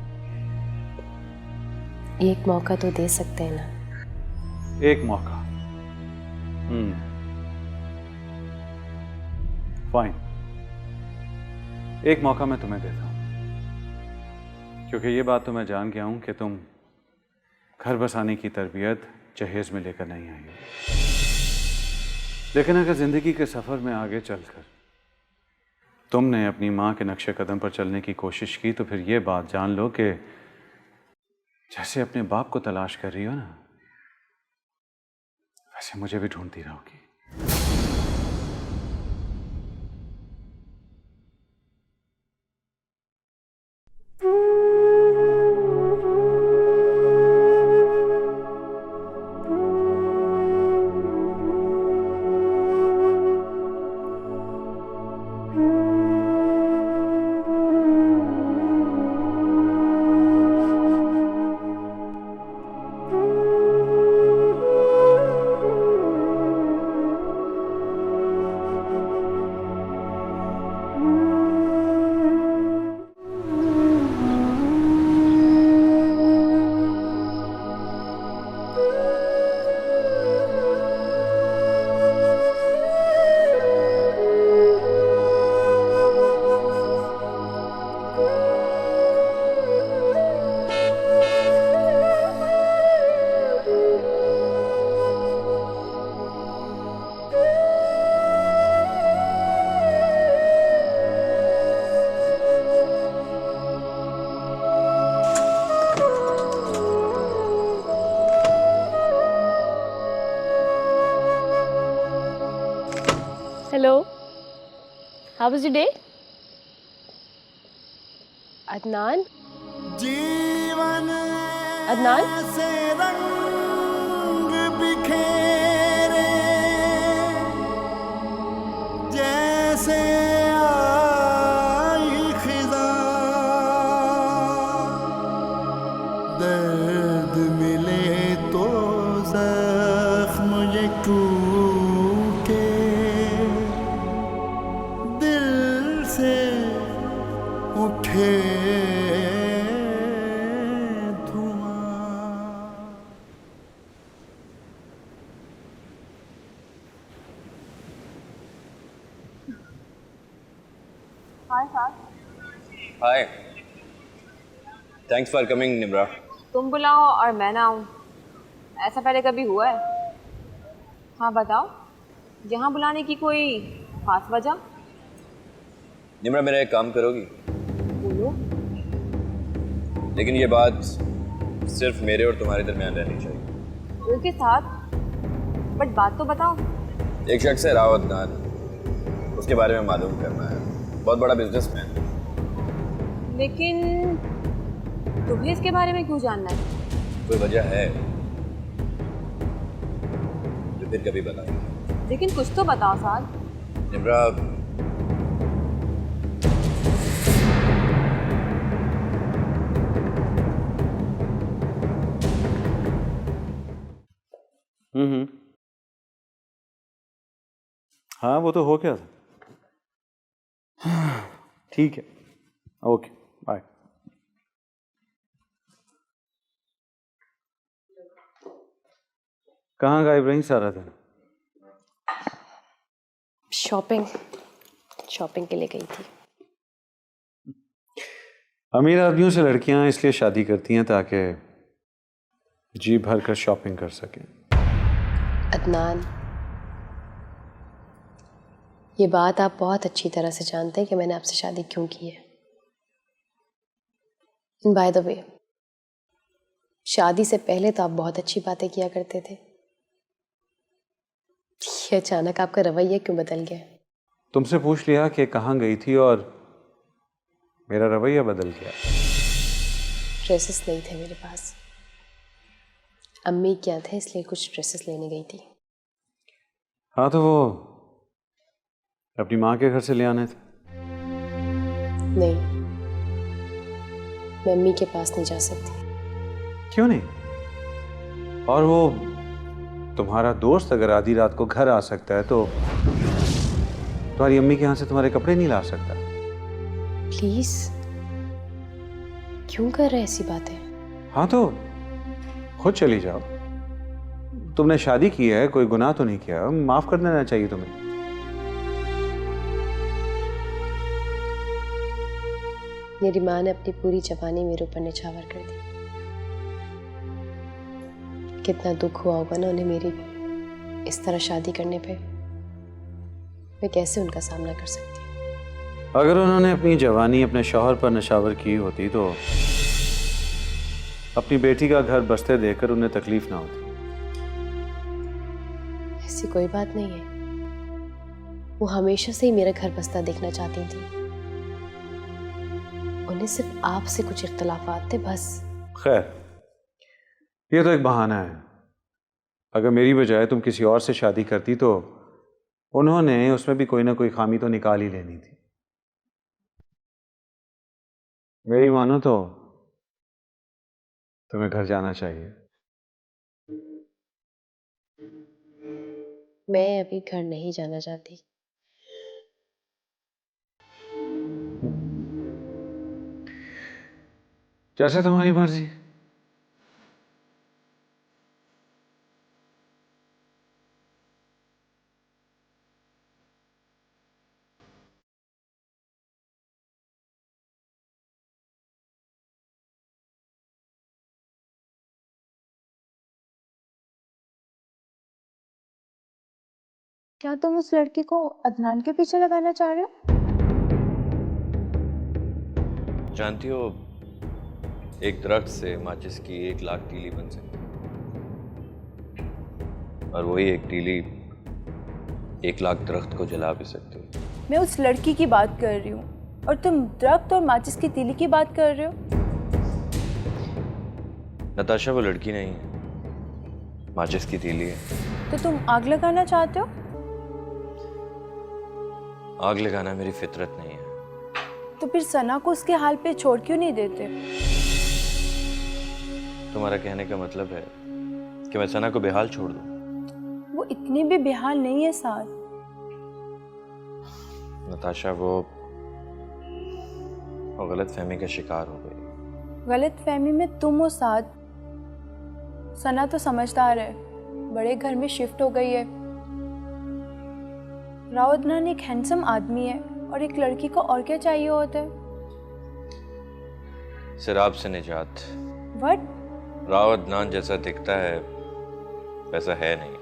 एक मौका तो दे सकते हैं ना? एक मौका? फाइन, एक मौका मैं तुम्हें देता हूं, क्योंकि ये बात तो मैं जान गया हूं कि तुम घर बसाने की तरबियत जहेज में लेकर नहीं आई हो। लेकिन अगर जिंदगी के सफर में आगे चलकर तुमने अपनी मां के नक्शे कदम पर चलने की कोशिश की तो फिर ये बात जान लो कि जैसे अपने बाप को तलाश कर रही हो ना, वैसे मुझे भी ढूंढती रहोगी। Hello. How was your day? Adnan? Adnan? दर्द मिले तो टूटे दिल से उठे धुआं। हाय, थैंक्स फॉर कमिंग निम्रा। तुम बुलाओ और मैं ना आऊँ, ऐसा पहले कभी हुआ है? हाँ बताओ, यहाँ बुलाने की कोई खास वजह? निम्रा, मेरा एक काम करोगी? बोलो। लेकिन ये बात सिर्फ मेरे और तुम्हारे दरमियान रहनी चाहिए। वो के साथ? बट बात तो बताओ। एक शख्स है राव अदनान, उसके बारे में मालूम करना है। बहुत बड़ा बिजनेसमैन। लेकिन तुम्हें इसके बारे में क्यों जानना है? कोई वजह है जो फिर कभी बताऊंगा। लेकिन कुछ तो बताओ साथ। निम्रा, हाँ वो तो हो गया था। ठीक है, ओके बाय। कहाँ गायब रही सारा दिन? शॉपिंग के लिए गई थी। अमीर आदमियों से लड़कियां इसलिए शादी करती हैं ताकि जी भर कर शॉपिंग कर सकें। अदनान, ये बात आप बहुत अच्छी तरह से जानते हैं कि मैंने आपसे शादी क्यों की है। बाय द वे, शादी से पहले तो आप बहुत अच्छी बातें किया करते थे। ये अचानक आपका रवैया क्यों बदल गया? तुमसे पूछ लिया कि कहाँ गई थी और मेरा रवैया बदल गया। ड्रेसेस नहीं थे मेरे पास, अम्मी क्या थे इसलिए कुछ ड्रेसेस लेने गई थी। हाँ तो वो अपनी माँ के घर से ले आने थे। नहीं, मैं अम्मी के पास नहीं जा सकती। क्यों नहीं? और वो तुम्हारा दोस्त अगर आधी रात को घर आ सकता है तो तुम्हारी अम्मी के यहाँ से तुम्हारे कपड़े नहीं ला सकता? प्लीज, क्यों कर रहे ऐसी बातें? हाँ तो खुद चली जाओ। तुमने शादी की है, कोई गुनाह तो नहीं किया, माफ कर देना चाहिए तुम्हें। मेरी माँ ने अपनी पूरी जवानी मेरे ऊपर निछावर कर दी। कितना दुख हुआ होगा ना उन्हें मेरी इस तरह शादी करने पे। मैं कैसे उनका सामना कर सकती हूँ? अगर उन्होंने अपनी जवानी अपने शौहर पर नशावर की होती तो अपनी बेटी का घर बसते देखकर उन्हें तकलीफ ना होती। ऐसी कोई बात नहीं है, वो हमेशा से ही मेरा घर बसता देखना चाहती थी। उन्हें सिर्फ आपसे कुछ इख्तलाफात थे बस। खैर, ये तो एक बहाना है। अगर मेरी बजाय तुम किसी और से शादी करती तो उन्होंने उसमें भी कोई ना कोई खामी तो निकाल ही लेनी थी। मेरी मानो तो तुम्हें घर जाना चाहिए। मैं अभी घर नहीं जाना चाहती। जैसे तुम्हारी मर्जी। क्या तुम उस लड़की को अदनान के पीछे लगाना चाह रहे हो? जानती हो, एक दरख्त से माचिस की 1 लाख तीली बन सकती है, और वही एक तीली 1 लाख दरख्त को जला भी सकती है। मैं उस लड़की की बात कर रही हूँ और तुम दरख्त और माचिस की तीली की बात कर रहे हो। नताशा वो लड़की नहीं है, माचिस की तीली है। तो तुम आग लगाना चाहते हो? आग लगाना मेरी फितरत नहीं है। तो फिर सना को उसके हाल पे छोड़ क्यों नहीं देते? तुम्हारा कहने का मतलब है कि मैं सना को बेहाल छोड़ दूं? वो इतनी भी बेहाल नहीं है साथ। नताशा वो गलत फहमी का शिकार हो गई। गलत फहमी में तुम हो साथ। सना तो समझदार है, बड़े घर में शिफ्ट हो गई है। राव अदनान एक हैंडसम आदमी है और एक लड़की को और क्या चाहिए होता है। सिराब से निजात। व्हाट? राव अदनान जैसा दिखता है वैसा है नहीं।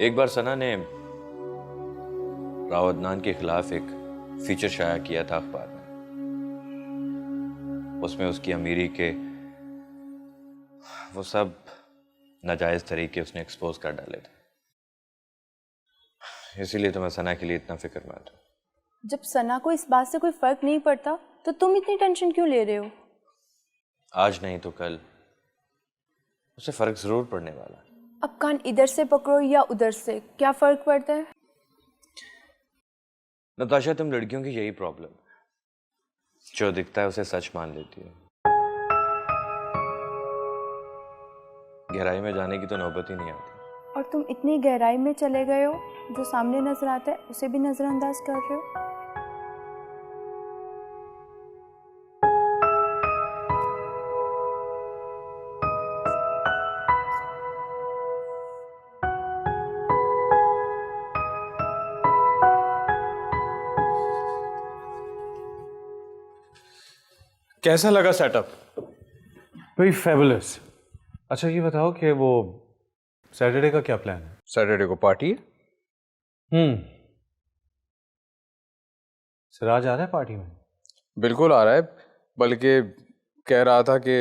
एक बार सना ने राव अदनान के खिलाफ एक फीचर शाया किया था अखबार में। उसमें उसकी अमीरी के वो सब नाजायज तरीके उसने एक्सपोज कर डाले थे। इसीलिए तो मैं सना के लिए इतना फिक्रमंद हूं। जब सना को इस बात से कोई फर्क नहीं पड़ता तो तुम इतनी टेंशन क्यों ले रहे हो? आज नहीं तो कल उसे फर्क जरूर पड़ने वाला है। अब कान इधर से पकड़ो या उधर से, क्या फर्क पड़ता है? नताशा तुम लड़कियों की यही प्रॉब्लम है, जो दिखता है उसे सच मान लेती है। गहराई में जाने की तो नौबत ही नहीं आती। और तुम इतनी गहराई में चले गए हो, जो सामने नजर आता है उसे भी नजरअंदाज कर रहे हो। कैसा लगा सेटअप? Very fabulous. अच्छा ये बताओ कि वो सैटरडे का क्या प्लान है? सैटरडे को पार्टी है। सिराज आ रहा है पार्टी में? बिल्कुल आ रहा है, बल्कि कह रहा था कि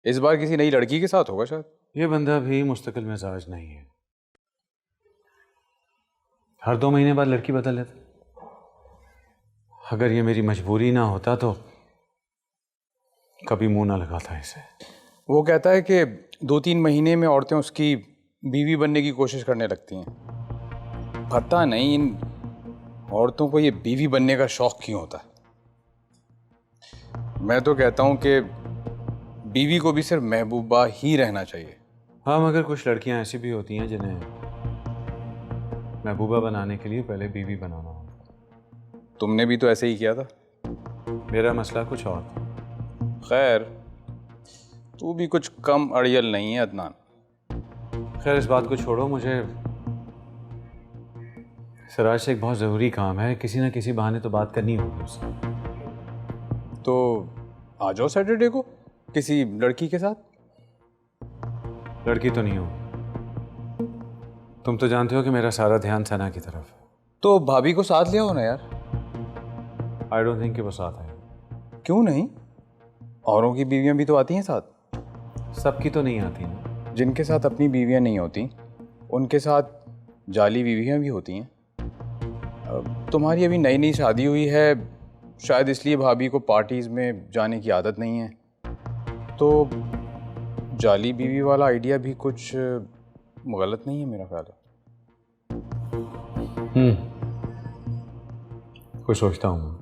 इस बार किसी नई लड़की के साथ होगा शायद। ये बंदा भी मुस्तकिल मिजाज नहीं है, हर 2 महीने बाद लड़की बदल लेता। अगर ये मेरी मजबूरी ना होता तो कभी मुंह ना लगाता इसे। वो कहता है कि 2-3 महीने में औरतें उसकी बीवी बनने की कोशिश करने लगती हैं। पता नहीं इन औरतों को ये बीवी बनने का शौक क्यों होता है। मैं तो कहता हूँ कि बीवी को भी सिर्फ महबूबा ही रहना चाहिए। हाँ, मगर कुछ लड़कियां ऐसी भी होती हैं जिन्हें महबूबा बनाने के लिए पहले बीवी बनाना होता। तुमने भी तो ऐसे ही किया था। मेरा मसला कुछ और था। खैर, तू भी कुछ कम अड़ियल नहीं है अदनान। खैर इस बात को छोड़ो, मुझे सिराज से एक बहुत ज़रूरी काम है। किसी न किसी बहाने तो बात करनी होगी उससे। तो आ जाओ सैटरडे को किसी लड़की के साथ। लड़की तो नहीं हो, तुम तो जानते हो कि मेरा सारा ध्यान सना की तरफ है। तो भाभी को साथ ले आओ ना यार। आई डोंट थिंक कि वो साथ आए। क्यों नहीं? औरों की बीवियां भी तो आती हैं साथ। सबकी तो नहीं आती ना। जिनके साथ अपनी बीवियां नहीं होती उनके साथ जाली बीवियां भी होती हैं। तुम्हारी अभी नई नई शादी हुई है, शायद इसलिए भाभी को पार्टीज में जाने की आदत नहीं है। तो जाली बीवी वाला आइडिया भी कुछ गलत नहीं है मेरा ख्याल है। कुछ सोचता हूँ।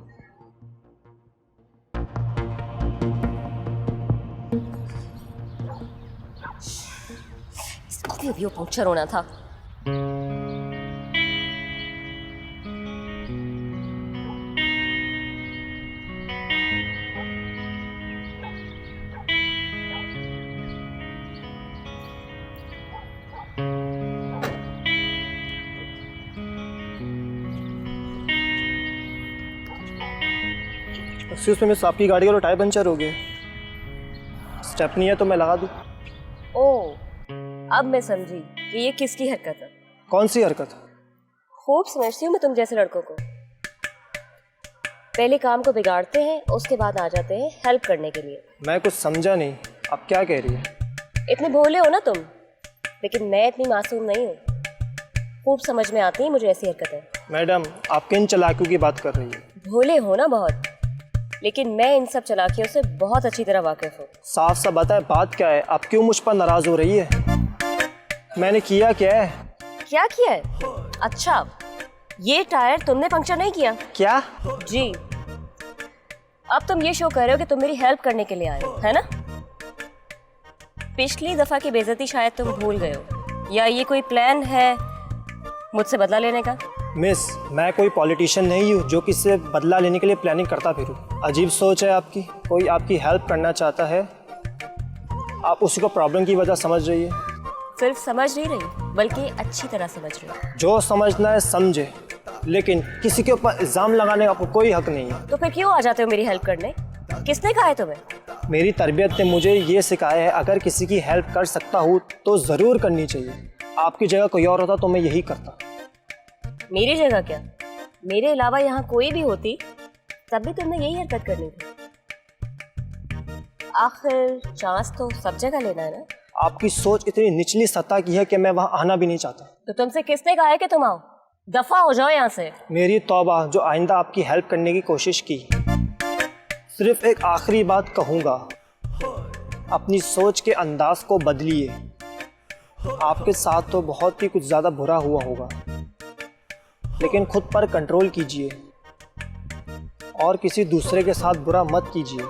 अभी वो पंक्चर होना था। एक्सक्यूज मी मिस, आपकी गाड़ी का टायर पंचर हो गया। स्टेपनी है तो मैं लगा दूँ? ओह, अब मैं समझी कि ये किसकी हरकत है। कौन सी हरकत? खूब समझती हूँ मैं तुम जैसे लड़कों को। पहले काम को बिगाड़ते हैं, उसके बाद आ जाते हैं हेल्प करने के लिए। मैं कुछ समझा नहीं, आप क्या कह रही है? इतने भोले हो ना तुम, लेकिन मैं इतनी मासूम नहीं हूँ। खूब समझ में आती है मुझे ऐसी हरकतें। मैडम, आप किन चालाकियों की बात कर रही है? भोले हो ना बहुत, लेकिन मैं इन सब चालाकियों से बहुत अच्छी तरह वाकिफ हूँ। साफ सा बताए बात क्या है? आप क्यों मुझ पर नाराज हो रही है? मैंने किया क्या है? क्या किया है? अच्छा, ये टायर तुमने पंक्चर नहीं किया? क्या? जी। अब तुम ये शो कर रहे हो कि तुम मेरी हेल्प करने के लिए आए हो, है ना? पिछली दफा की बेइज्जती शायद तुम भूल गए हो। या ये कोई प्लान है मुझसे बदला लेने का? मिस, मैं कोई पॉलिटिशियन नहीं हूँ जो किसी से बदला लेने के लिए प्लानिंग करता फिरूँ। अजीब सोच है आपकी। कोई आपकी हेल्प करना चाहता है, आप उसी को प्रॉब्लम की वजह समझ रही है। सिर्फ समझ नहीं रही बल्कि अच्छी तरह समझ रही हूँ। जो समझना है समझे, लेकिन किसी के ऊपर इल्ज़ाम लगाने का आपको कोई हक नहीं है। तो फिर क्यों आ जाते हो मेरी हेल्प करने? किसने कहा है तुम्हें? मेरी तरबियत ने मुझे ये सिखाया है, अगर किसी की हेल्प कर सकता हूँ तो ज़रूर करनी चाहिए। आपकी जगह कोई और होता तो मैं यही करता। मेरी जगह क्या, मेरे अलावा यहाँ कोई भी होती तब भी तुमने यही हरकत करनी थी। आखिर चांस तो सब जगह लेना है ना। आपकी सोच इतनी निचली सतह की है कि मैं वहाँ आना भी नहीं चाहता। तो तुमसे किसने कहा है कि तुम आओ? दफा हो जाओ यहाँ से। मेरी तौबा जो आइंदा आपकी हेल्प करने की कोशिश की। सिर्फ एक आखिरी बात कहूँगा, अपनी सोच के अंदाज को बदलिए। आपके साथ तो बहुत ही कुछ ज़्यादा बुरा हुआ होगा, लेकिन खुद पर कंट्रोल कीजिए और किसी दूसरे के साथ बुरा मत कीजिए।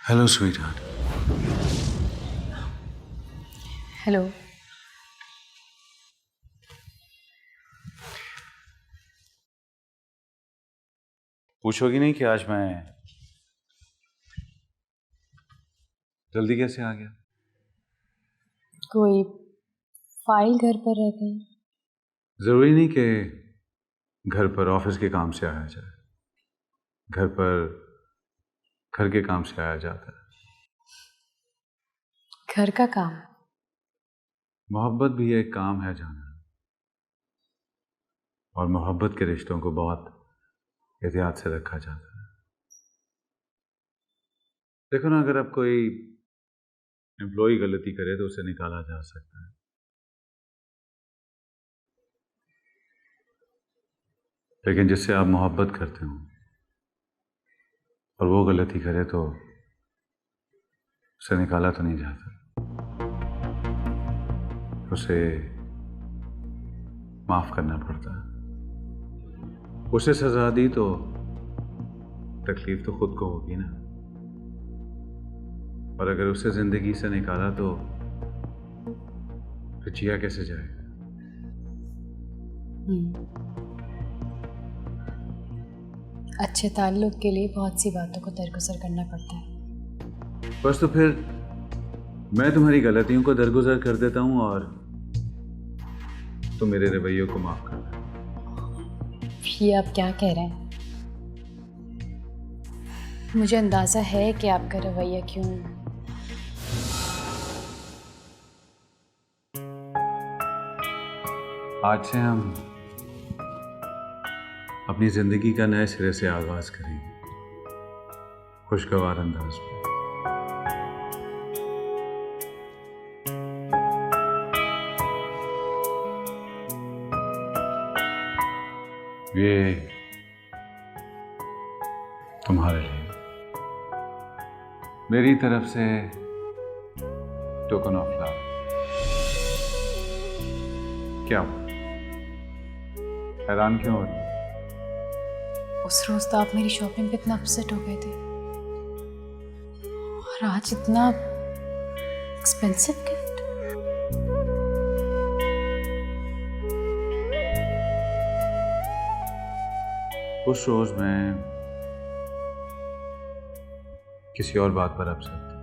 Hello sweetheart. हेलो। पूछोगी नहीं कि आज मैं जल्दी कैसे आ गया? कोई फाइल घर पर रह गई? जरूरी नहीं कि घर पर ऑफिस के काम से आया जाए, घर पर घर के काम से आया जाता है। घर का काम? मोहब्बत भी एक काम है जाना, और मोहब्बत के रिश्तों को बहुत एहतियात से रखा जाता है। देखो ना, अगर अब कोई एम्प्लॉय गलती करे तो उसे निकाला जा सकता है, लेकिन जिससे आप मोहब्बत करते हो और वो गलती करे तो उसे निकाला तो नहीं जाता, उसे माफ करना पड़ता है। उसे सजा दी तो तकलीफ तो खुद को होगी ना, और अगर उसे जिंदगी से निकाला तो फिर जिया कैसे जाएगा? अच्छे ताल्लुक के लिए बहुत सी बातों को दरगुजर करना पड़ता है। बस तो फिर मैं तुम्हारी गलतियों को दरगुजर कर देता हूं और तुम मेरे रवैयों को माफ कर दो। ये आप क्या कह रहे हैं? मुझे अंदाजा है कि आपका रवैया क्यों। आज से हम अपनी जिंदगी का नए सिरे से आगाज करेंगे, खुशगवार अंदाज में। ये तुम्हारे लिए मेरी तरफ से टोकन ऑफ लव। क्या हैरान क्यों हो रही? उस रोज तो आप मेरी शॉपिंग पे इतना अपसेट हो गए थे, और आज इतना एक्सपेंसिव गिफ्ट। उस रोज मैं किसी और बात पर अपसेट था,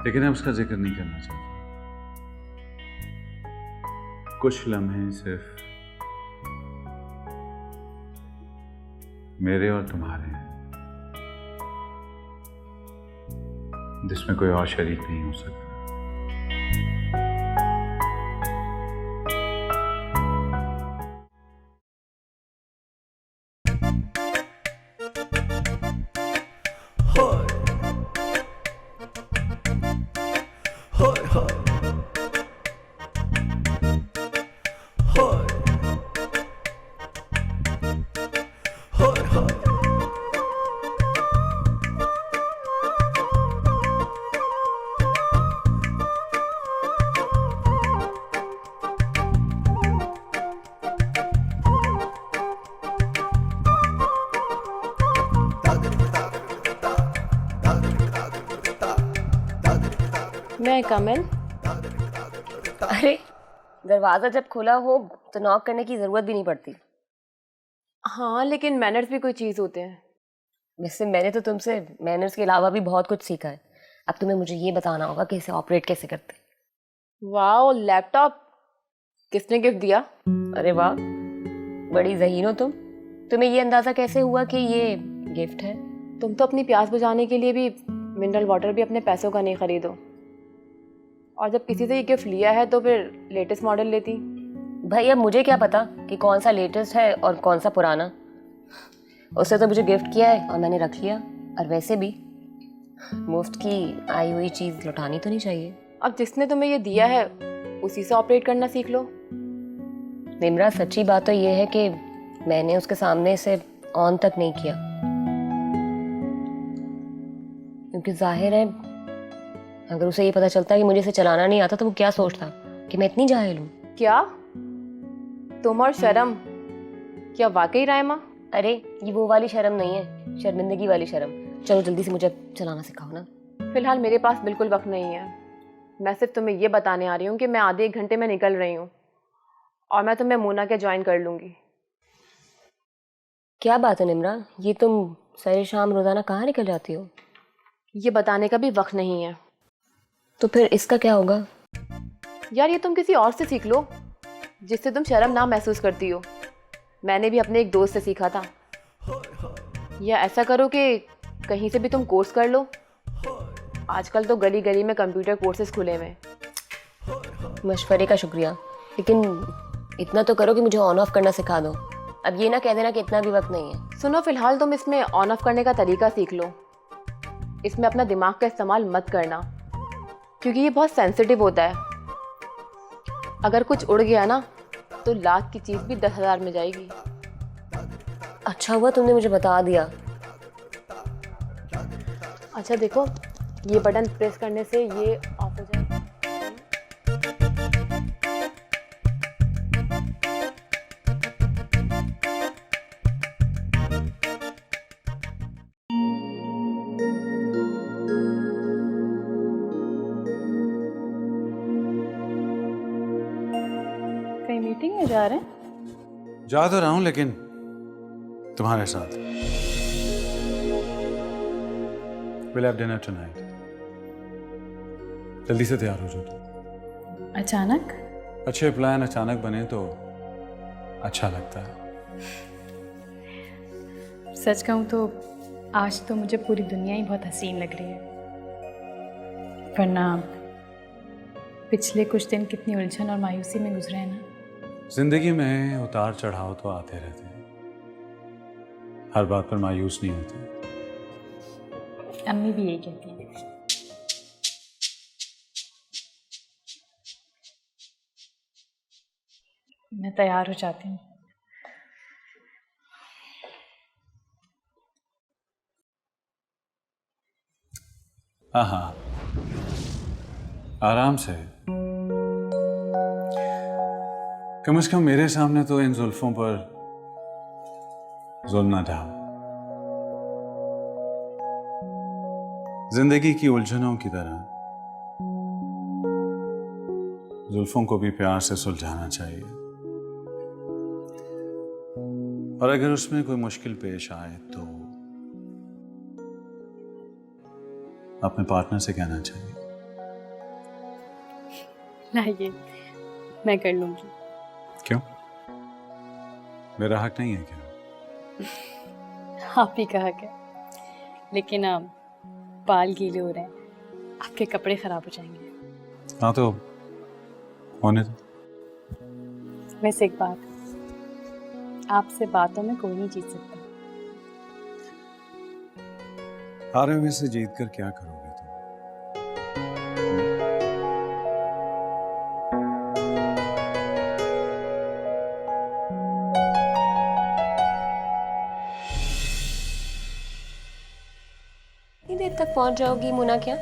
लेकिन अब उसका जिक्र नहीं करना चाहता। कुछ लम्हे सिर्फ मेरे और तुम्हारे हैं, जिसमें कोई और शरीक नहीं हो सकता। मैं कमल। अरे दरवाज़ा जब खुला हो तो नॉक करने की ज़रूरत भी नहीं पड़ती। हाँ, लेकिन मैनर्स भी कोई चीज़ होते हैं। वैसे मैंने तो तुमसे मैनर्स के अलावा भी बहुत कुछ सीखा है। अब तुम्हें मुझे ये बताना होगा कि इसे ऑपरेट कैसे करते। वाह, लैपटॉप किसने गिफ्ट दिया? अरे वाह, बड़ी ज़हीन हो तुम। तुम्हें ये अंदाज़ा कैसे हुआ कि ये गिफ्ट है? तुम तो अपनी प्यास बुझाने के लिए भी मिनरल वाटर भी अपने पैसों का नहीं खरीदो, और जब किसी से ये गिफ्ट लिया है तो फिर लेटेस्ट मॉडल लेती। भाई अब मुझे क्या पता कि कौन सा लेटेस्ट है और कौन सा पुराना। उससे तो मुझे गिफ्ट किया है और मैंने रख लिया। और वैसे भी मुफ्त की आई हुई चीज़ लौटानी तो नहीं चाहिए। अब जिसने तुम्हें ये दिया है उसी से ऑपरेट करना सीख लो। निम्रा, सच्ची बात तो ये है कि मैंने उसके सामने इसे ऑन तक नहीं किया, क्योंकि जाहिर है अगर उसे ये पता चलता कि मुझे इसे चलाना नहीं आता तो वो क्या सोचता कि मैं इतनी जाहिल हूँ। क्या तुम और शर्म? क्या वाकई रायमा? अरे ये वो वाली शर्म नहीं है, शर्मिंदगी वाली शर्म। चलो जल्दी से मुझे चलाना सिखाओ ना। फिलहाल मेरे पास बिल्कुल वक्त नहीं है। मैं सिर्फ तुम्हें ये बताने आ रही हूँ कि मैं आधे 1 घंटे में निकल रही हूँ और मैं तुम्हें मोना के ज्वाइन कर लूँगी। क्या बात है निम्रा, ये तुम सरे शाम रोजाना कहाँ निकल जाती हो? ये बताने का भी वक्त नहीं है। तो फिर इसका क्या होगा? यार ये तुम किसी और से सीख लो जिससे तुम शर्म ना महसूस करती हो। मैंने भी अपने एक दोस्त से सीखा था। या ऐसा करो कि कहीं से भी तुम कोर्स कर लो। आजकल तो गली गली में कंप्यूटर कोर्सेज खुले हुए हैं। मशवरे का शुक्रिया, लेकिन इतना तो करो कि मुझे ऑन ऑफ करना सिखा दो। अब ये ना कह देना कि इतना भी वक्त नहीं है। सुनो, फिलहाल तुम इसमें ऑन ऑफ करने का तरीका सीख लो। इसमें अपना दिमाग का इस्तेमाल मत करना, क्योंकि ये बहुत सेंसिटिव होता है। अगर कुछ उड़ गया ना तो लाख की चीज़ भी 10,000 में जाएगी। अच्छा हुआ तुमने मुझे बता दिया। अच्छा देखो, ये बटन प्रेस करने से ये ऑफ हो जाएगा। कहीं मीटिंग में जा रहे हैं? जा तो रहा हूं, लेकिन तुम्हारे साथ। We'll have dinner tonight. जल्दी से तैयार हो जाओ तुम। अचानक? अच्छे प्लान अचानक बने तो अच्छा लगता है। सच कहूँ तो आज तो मुझे पूरी दुनिया ही बहुत हसीन लग रही है, वरना पिछले कुछ दिन कितनी उलझन और मायूसी में गुजरे हैं ना। जिंदगी में उतार चढ़ाव तो आते रहते हैं, हर बात पर मायूस नहीं होती। अम्मी भी यही कहती है। मैं तैयार हो जाती हूँ। हाँ हाँ, आराम से। कम से कम मेरे सामने तो इन जुल्फों पर जुल्म ना ढाओ। जिंदगी की उलझनों की तरह जुल्फों को भी प्यार से सुलझाना चाहिए, और अगर उसमें कोई मुश्किल पेश आए तो अपने पार्टनर से कहना चाहिए। लाइए, मैं कर लूंगी। क्यों? मेरा हक नहीं है क्या? आप ही का हक है, लेकिन आप बाल गीले हो रहे हैं, आपके कपड़े खराब हो जाएंगे। हाँ तो होने दो। वैसे एक बात, आपसे बातों में कोई नहीं जीत सकता। हारे हुए से जीत कर क्या करोगे तुम? कितनी देर तक पहुंच जाओगी मुना क्या?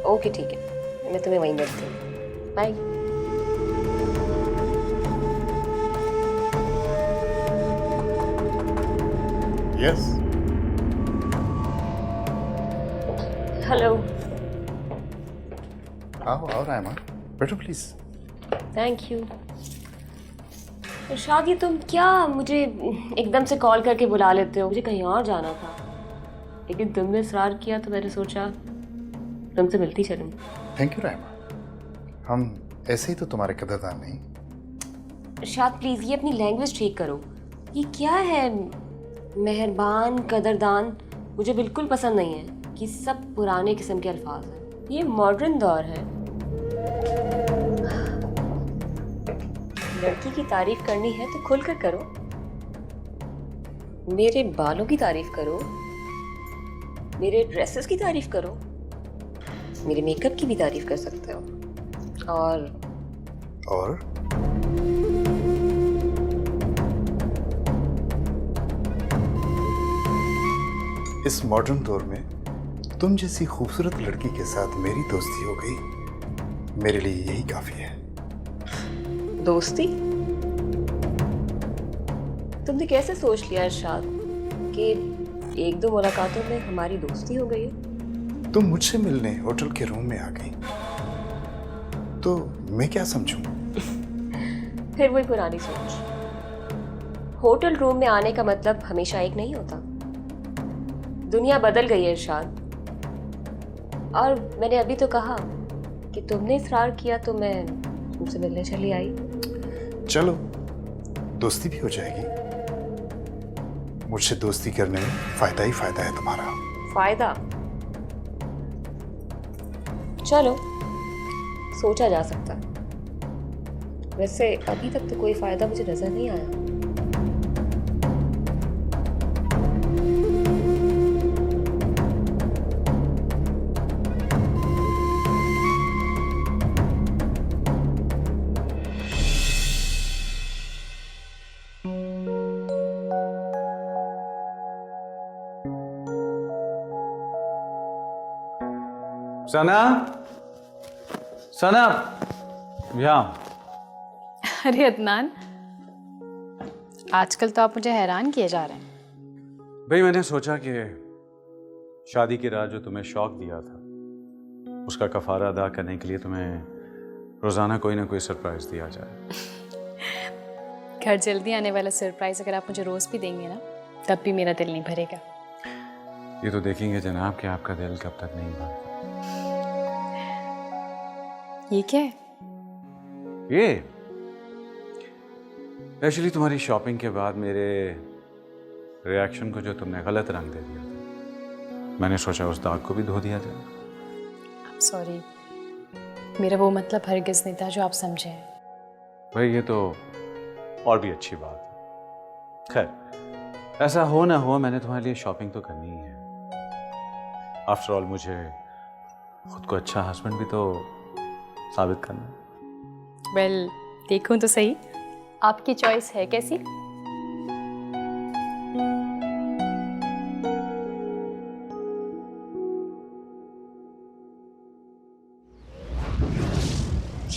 ओके ठीक है, मैं तुम्हें वहीं मिलती हूँ। बाय। Yes hello. आओ आओ रायमा, बैठो प्लीज। Thank you. इरशाद, ये तुम क्या मुझे एकदम से कॉल करके बुला लेते हो? मुझे कहीं और जाना था, लेकिन तुमने इसरार किया तो मैंने सोचा तुमसे मिलती चलूं। थैंक यू रायमा, हम ऐसे ही तो तुम्हारे कदरदान नहीं। इरशाद प्लीज़ ये अपनी लैंग्वेज ठीक करो। ये क्या है मेहरबान, कदरदान? मुझे बिल्कुल पसंद नहीं है कि सब पुराने किस्म के अल्फाज हैं। ये मॉडर्न दौर है। लड़की की तारीफ करनी है तो खुलकर करो। मेरे बालों की तारीफ करो, मेरे ड्रेसेस की तारीफ करो, मेरे मेकअप की भी तारीफ कर सकते हो। और इस मॉडर्न दौर में तुम जैसी खूबसूरत लड़की के साथ मेरी दोस्ती हो गई, मेरे लिए यही काफी है। दोस्ती? तुमने कैसे सोच लिया इरशाद कि एक दो मुलाकातों में हमारी दोस्ती हो गई है? तुम मुझसे मिलने होटल के रूम में आ गई तो मैं क्या समझूं? फिर वही पुरानी सोच। होटल रूम में आने का मतलब हमेशा एक नहीं होता। दुनिया बदल गई है इरशाद। और मैंने अभी तो कहा कि तुमने इसरार किया तो मैं तुमसे मिलने चली आई। चलो दोस्ती भी हो जाएगी। मुझसे दोस्ती करने में फायदा ही फायदा है तुम्हारा। फायदा? चलो सोचा जा सकता है। वैसे अभी तक तो कोई फायदा मुझे नजर नहीं आया। सना, सना, यहाँ। अरे अदनान, आजकल तो आप मुझे हैरान किए जा रहे हैं। भाई मैंने सोचा कि शादी की रात जो तुम्हें शौक दिया था उसका कफारा अदा करने के लिए तुम्हें रोजाना कोई ना कोई सरप्राइज दिया जाए। घर जल्दी आने वाला सरप्राइज अगर आप मुझे रोज भी देंगे ना, तब भी मेरा दिल नहीं भरेगा। ये तो देखेंगे जनाब कि आपका दिल कब तक नहीं भरता। ये क्या है? ये एक्चुअली तुम्हारी शॉपिंग के बाद मेरे रिएक्शन को जो तुमने गलत रंग दे दिया था, मैंने सोचा उस दाग को भी धो दिया जाए। सॉरी, मेरा वो मतलब हरगिज़ नहीं था जो आप समझे हैं। भाई ये तो और भी अच्छी बात है। खैर ऐसा हो ना हो, मैंने तुम्हारे लिए शॉपिंग तो करनी ही है। आफ्टर ऑल मुझे खुद को अच्छा हस्बैंड भी तो साबित करना है। वेल, देखूं तो सही, आपकी चॉइस है कैसी?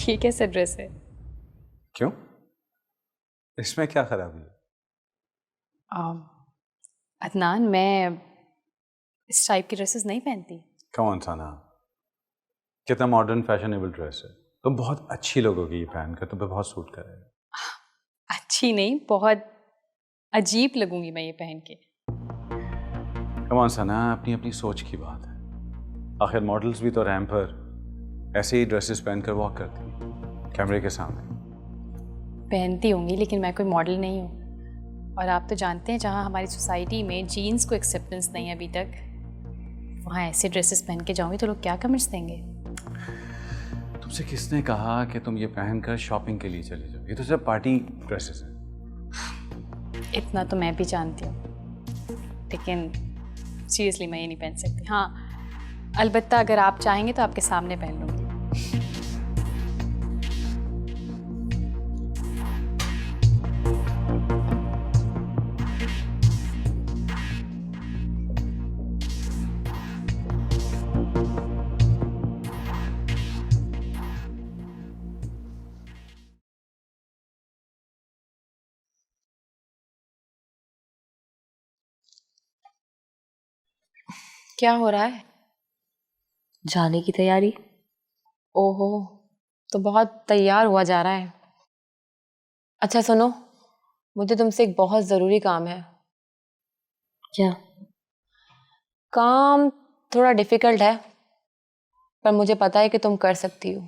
ये कैसा ड्रेस है? क्यों? इसमें क्या खराबी है? अदनान, मैं इस टाइप की ड्रेसेस नहीं पहनती। कौन सा ना, कितना मॉडर्न फैशनेबल ड्रेस है। तुम बहुत अच्छी लोगोगी ये पहन कर, तुम पे बहुत सूट करेगा। अच्छी नहीं, बहुत अजीब लगूंगी मैं ये पहन के। कौन सा ना, अपनी अपनी सोच की बात है। आखिर मॉडल्स भी तो रैंप पर ऐसे ही ड्रेसेस पहनकर वॉक करती हैं कैमरे के सामने। पहनती होंगी, लेकिन मैं कोई मॉडल नहीं हूँ। और आप तो जानते हैं, जहाँ हमारी सोसाइटी में जीन्स को एक्सेप्टेंस नहीं है अभी तक, वहाँ ऐसे ड्रेसेस पहन के जाऊंगी तो लोग क्या कमेंट्स देंगे? तुमसे किसने कहा कि तुम ये पहनकर शॉपिंग के लिए चले जाओ? ये तो सब पार्टी ड्रेसेस हैं। इतना तो मैं भी जानती हूँ, लेकिन सीरियसली मैं ये नहीं पहन सकती। हाँ, अलबत्ता अगर आप चाहेंगे तो आपके सामने पहन लूँगी। क्या हो रहा है? जाने की तैयारी। ओहो, तो बहुत तैयार हुआ जा रहा है। अच्छा सुनो, मुझे तुमसे एक बहुत ज़रूरी काम है। क्या? काम थोड़ा डिफ़िकल्ट है, पर मुझे पता है कि तुम कर सकती हो।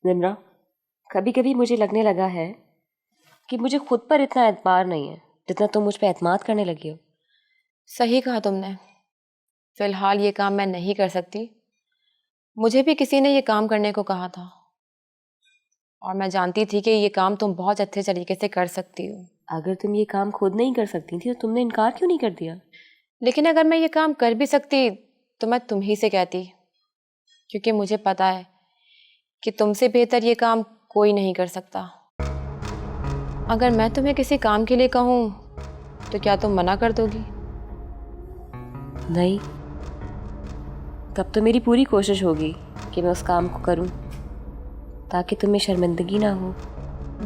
निम्रा, कभी कभी मुझे लगने लगा है कि मुझे खुद पर इतना एतबार नहीं है जितना तुम मुझ पर एतमाद करने लगी हो। सही कहा तुमने। फ़िलहाल ये काम मैं नहीं कर सकती। मुझे भी किसी ने ये काम करने को कहा था और मैं जानती थी कि ये काम तुम बहुत अच्छे तरीके से कर सकती हो। अगर तुम ये काम खुद नहीं कर सकती थी तो तुमने इनकार क्यों नहीं कर दिया? लेकिन अगर मैं ये काम कर भी सकती तो मैं तुम ही से कहती, क्योंकि मुझे पता है कि तुमसे बेहतर ये काम कोई नहीं कर सकता। अगर मैं तुम्हें किसी काम के लिए कहूँ तो क्या तुम मना कर दोगी? नहीं, तब तो मेरी पूरी कोशिश होगी कि मैं उस काम को करूं ताकि तुम्हें शर्मिंदगी ना हो।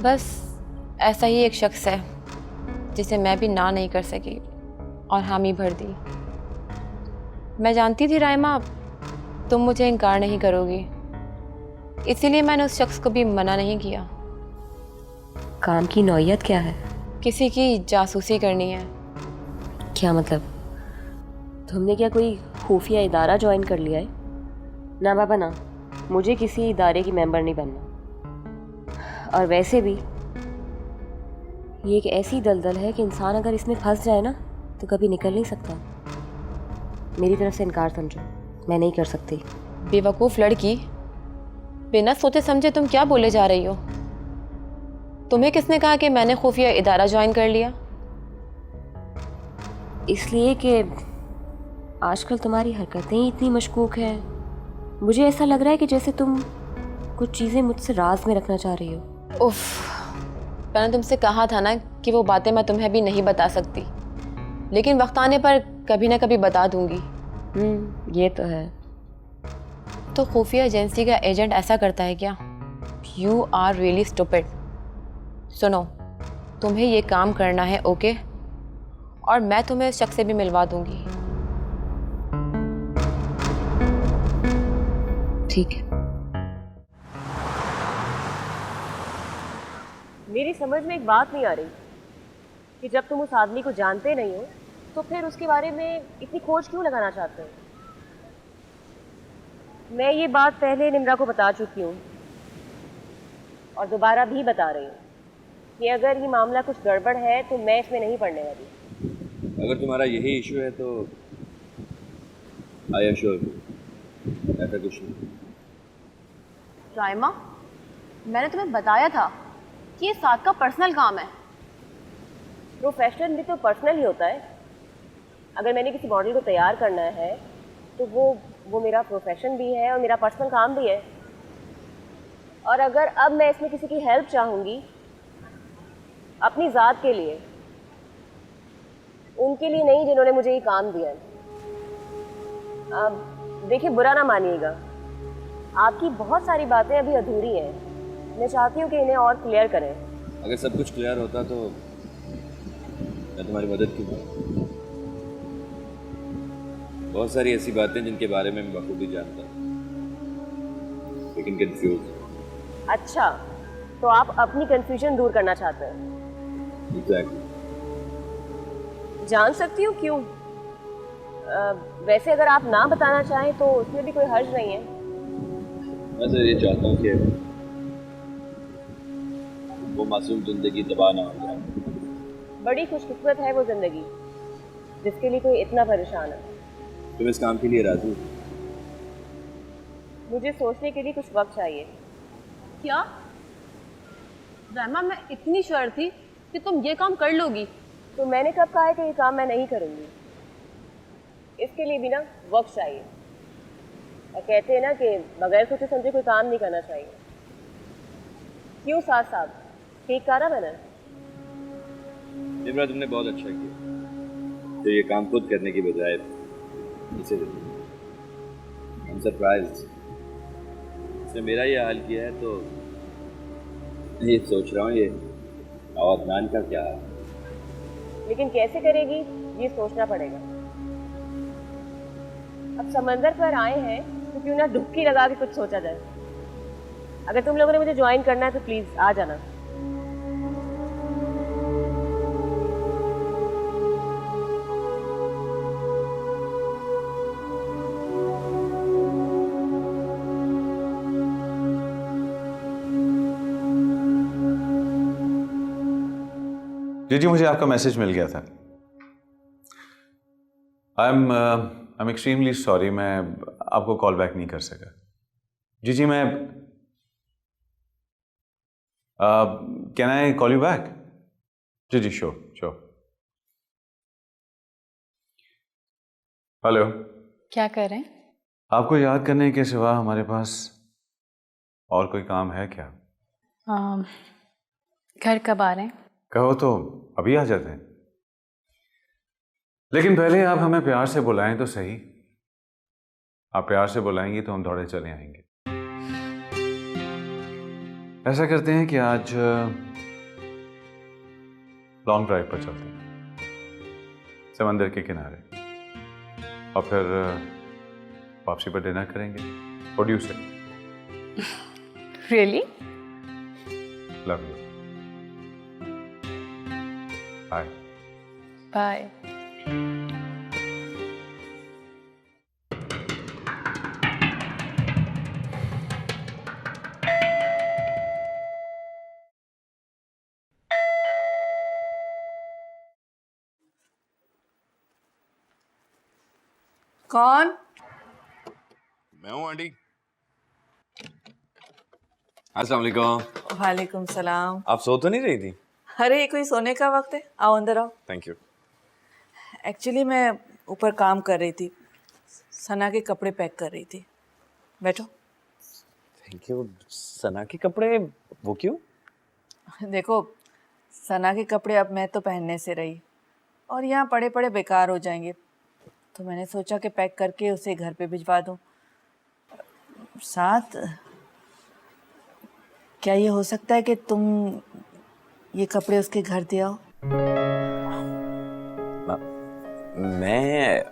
बस ऐसा ही एक शख्स है जिसे मैं भी ना नहीं कर सकी और हामी भर दी। मैं जानती थी राइमा तुम मुझे इनकार नहीं करोगी, इसीलिए मैंने उस शख्स को भी मना नहीं किया। काम की नौयत क्या है? किसी की जासूसी करनी है। क्या मतलब? तुमने क्या कोई खुफिया इदारा ज्वाइन कर लिया है? ना बाबा ना, मुझे किसी इदारे की मेंबर नहीं बनना। और वैसे भी ये एक ऐसी दलदल है कि इंसान अगर इसमें फंस जाए ना तो कभी निकल नहीं सकता। मेरी तरफ से इनकार समझो, मैं नहीं कर सकती। बेवकूफ़ लड़की, बिना सोचे समझे तुम क्या बोले जा रही हो? तुम्हें किसने कहा कि मैंने खुफिया इदारा ज्वाइन कर लिया? इसलिए कि आजकल तुम्हारी हरकतें ही इतनी मशकूक हैं। मुझे ऐसा लग रहा है कि जैसे तुम कुछ चीज़ें मुझसे राज में रखना चाह रही हो। उफ, मैंने तुमसे कहा था ना कि वो बातें मैं तुम्हें भी नहीं बता सकती, लेकिन वक्त आने पर कभी ना कभी बता दूंगी। ये तो है। तो खुफिया एजेंसी का एजेंट ऐसा करता है क्या? You are really stupid. सुनो, तुम्हें ये काम करना है, ओके? और मैं तुम्हें उस शख्स से भी मिलवा दूंगी। ठीक है। मेरी समझ में एक बात नहीं आ रही कि जब तुम उस आदमी को जानते नहीं हो तो फिर उसके बारे में इतनी खोज क्यों लगाना चाहते हो? मैं ये बात पहले निम्रा को बता चुकी हूँ और दोबारा भी बता रही हूँ कि अगर ये मामला कुछ गड़बड़ है तो मैं इसमें नहीं पड़ने वाली। अगर तुम्हारा यही इशू है तो आई एम श्योर ऐसा कुछ नहीं। राइमा, मैंने तुम्हें बताया था कि ये साथ का पर्सनल काम है। प्रोफेशनल भी तो पर्सनल ही होता है। अगर मैंने किसी मॉडल को तैयार करना है तो वो मेरा प्रोफेशन भी है और मेरा पर्सनल काम भी है। और अगर अब मैं इसमें किसी की हेल्प चाहूँगी अपनी ज़ात के लिए, उनके लिए नहीं जिन्होंने मुझे ये काम दिया है। अब देखिए, बुरा ना मानिएगा, आपकी बहुत सारी बातें अभी अधूरी हैं। मैं चाहती हूँ कि इन्हें और क्लियर करें। अगर सब कुछ क्लियर होता तो मैं तुम्हारी मदद क्यों करूं? बहुत सारी ऐसी बातें जिनके बारे में मैं बखूबी जानता हूँ, लेकिन कंफ्यूज। अच्छा, तो आप अपनी कंफ्यूजन दूर करना चाहते हैं? एग्जैक्टली। जान सकती हूँ क्यों? वैसे अगर आप ना बताना चाहें तो उसमें भी कोई हर्ज नहीं है। मैं तो ये चाहता हूँ कि वो मासूम जिंदगी तबाह ना हो जाए। बड़ी खुशकिस्मत है वो जिंदगी जिसके लिए कोई इतना परेशान है। तुम इस काम के लिए राजी हो? मुझे सोचने के लिए कुछ वक्त चाहिए। क्या रायमा, मैं इतनी श्योर थी कि तुम ये काम कर लोगी। तो मैंने कब कहा है कि ये काम मैं नहीं करूँगी? इसके लिए भी ना वक्त चाहिए। और कहते हैं ना कि बगैर सोचे समझे कोई काम नहीं करना चाहिए। क्यों साथ साहब, ठीक कहा ना मैंने? निम्रा, तुमने बहुत अच्छा किया तो ये काम खुद करने की बजाय इसे दे। I'm surprised। इसने मेरा ये हाल किया है तो ये सोच रहा हूँ ये और अदनान का क्या है। लेकिन कैसे करेगी ये सोचना पड़ेगा। अब समंदर पर आए हैं तो क्यों ना डुबकी लगा के कुछ सोचा जाए। अगर तुम लोगों ने मुझे ज्वाइन करना है तो प्लीज आ जाना। जी, मुझे आपका मैसेज मिल गया था। आई एम एक्सट्रीमली सॉरी, मैं आपको कॉल बैक नहीं कर सका। जी, मैं can I call you back? जी, श्योर। हेलो, क्या कर रहे हैं? आपको याद करने के सिवा हमारे पास और कोई काम है क्या? घर कब आ रहे हैं? कहो तो अभी आ जाते हैं, लेकिन पहले आप हमें प्यार से बुलाएं तो सही। आप प्यार से बुलाएंगी तो हम दौड़े चले आएंगे। ऐसा करते हैं कि आज लॉन्ग ड्राइव पर चलते हैं समंदर के किनारे, और फिर वापसी पर डिनर करेंगे। What do you say? Really? Love you. Bye. Bye. कौन? मैं हूँ आंटी। अस्सलाम वालेकुम। वालेकुम सलाम। आप सो तो नहीं रही थी? अरे ये कोई सोने का वक्त है? आओ अंदर आओ। Thank you. एक्चुअली मैं ऊपर काम कर रही थी, सना के कपड़े पैक कर रही थी। बैठो। Thank you. सना के कपड़े? वो क्यों? देखो, सना के कपड़े अब मैं तो पहनने से रही और यहाँ पड़े पड़े बेकार हो जाएंगे, तो मैंने सोचा कि पैक करके उसे घर पे भिजवा दूँ। साथ क्या ये हो सकता है कि तुम ये कपड़े उसके घर दे आओ? मैं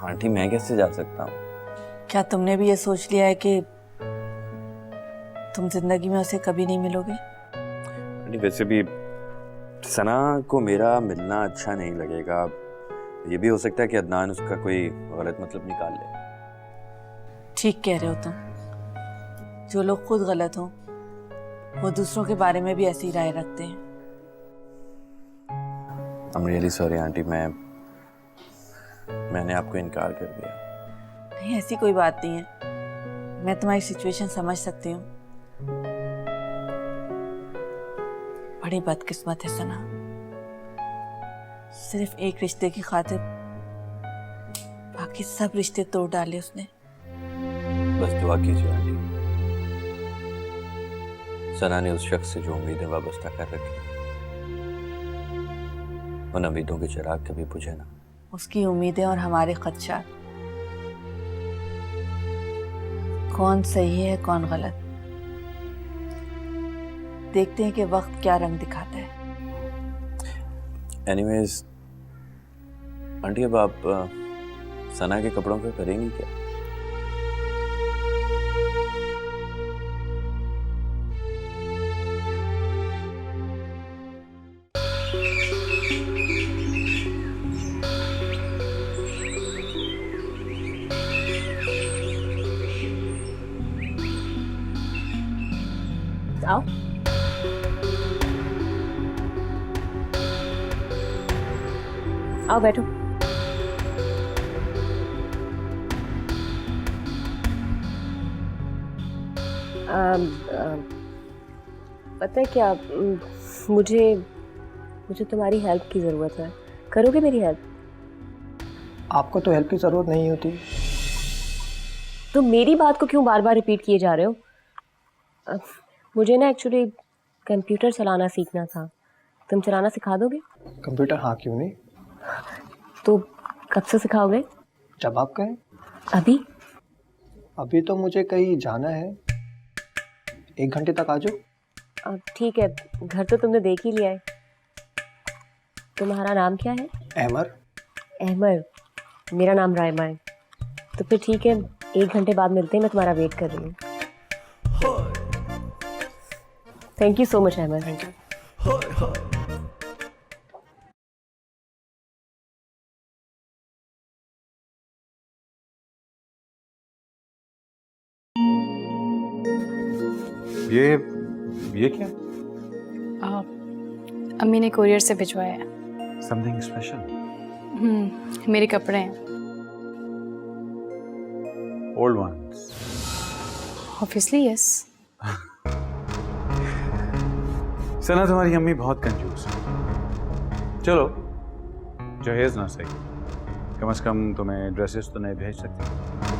आंटी, मैं कैसे जा सकता हूँ? क्या तुमने भी ये सोच लिया है कि तुम जिंदगी में उसे कभी नहीं मिलोगे? आंटी, वैसे भी सना को मेरा मिलना अच्छा नहीं लगेगा। ये भी हो सकता है कि अदनान उसका कोई गलत मतलब निकाल ले। ठीक कह रहे हो तुम। जो लोग खुद गलत हों वो दूसरों के बारे में भी ऐसी राय रखते हैं। I'm really sorry आंटी, मैंने आपको इनकार कर दिया। नहीं, ऐसी कोई बात नहीं है। मैं तुम्हारी सिचुएशन समझ सकती हूँ। बड़ी बदकिस्मत है सना, सिर्फ एक रिश्ते की खातिर बाकी सब रिश्ते तोड़ डाले उसने। बस दुआ कीजिए आंटी। सना ने उस शख्स से जो उम्मीदें वाबस्ता कर रखी, उन उम्मीदों के चिराग कभी बुझे ना। उसकी उम्मीदें और हमारे खदशात, कौन सही है कौन गलत, देखते हैं कि वक्त क्या रंग दिखाता है। एनीवेज आंटी, अब आप सना के कपड़ों का करेंगी क्या? आओ। आओ बैठो। पता है क्या, मुझे तुम्हारी हेल्प की ज़रूरत है। करोगे मेरी हेल्प? आपको तो हेल्प की ज़रूरत नहीं होती। तो मेरी बात को क्यों बार बार रिपीट किए जा रहे हो? मुझे ना एक्चुअली कंप्यूटर चलाना सीखना था, तुम चलाना सिखा दोगे? कंप्यूटर? हाँ, क्यों नहीं। तो कब से सिखाओगे? जब आप कहें। अभी? अभी तो मुझे कहीं जाना है, 1 घंटे तक आ जाओ। ठीक है, घर तो तुमने देख ही लिया है। तुम्हारा नाम क्या है? अहमर। अहमर, मेरा नाम रायमा है। तो फिर ठीक है, 1 घंटे बाद मिलते हैं, मैं तुम्हारा वेट कर रही हूँ। Thank you so much Ahmar. Thank you. ये क्या? अम्मी ने कोरियर से भिजवाया है। Something special? मेरे कपड़े हैं। Old ones? Obviously yes. Sana, तुम्हारी अम्मी बहुत कंजूस है। चलो, जहेज ना सही, कम से कम तुम्हें ड्रेसेस तो नहीं भेज सकती।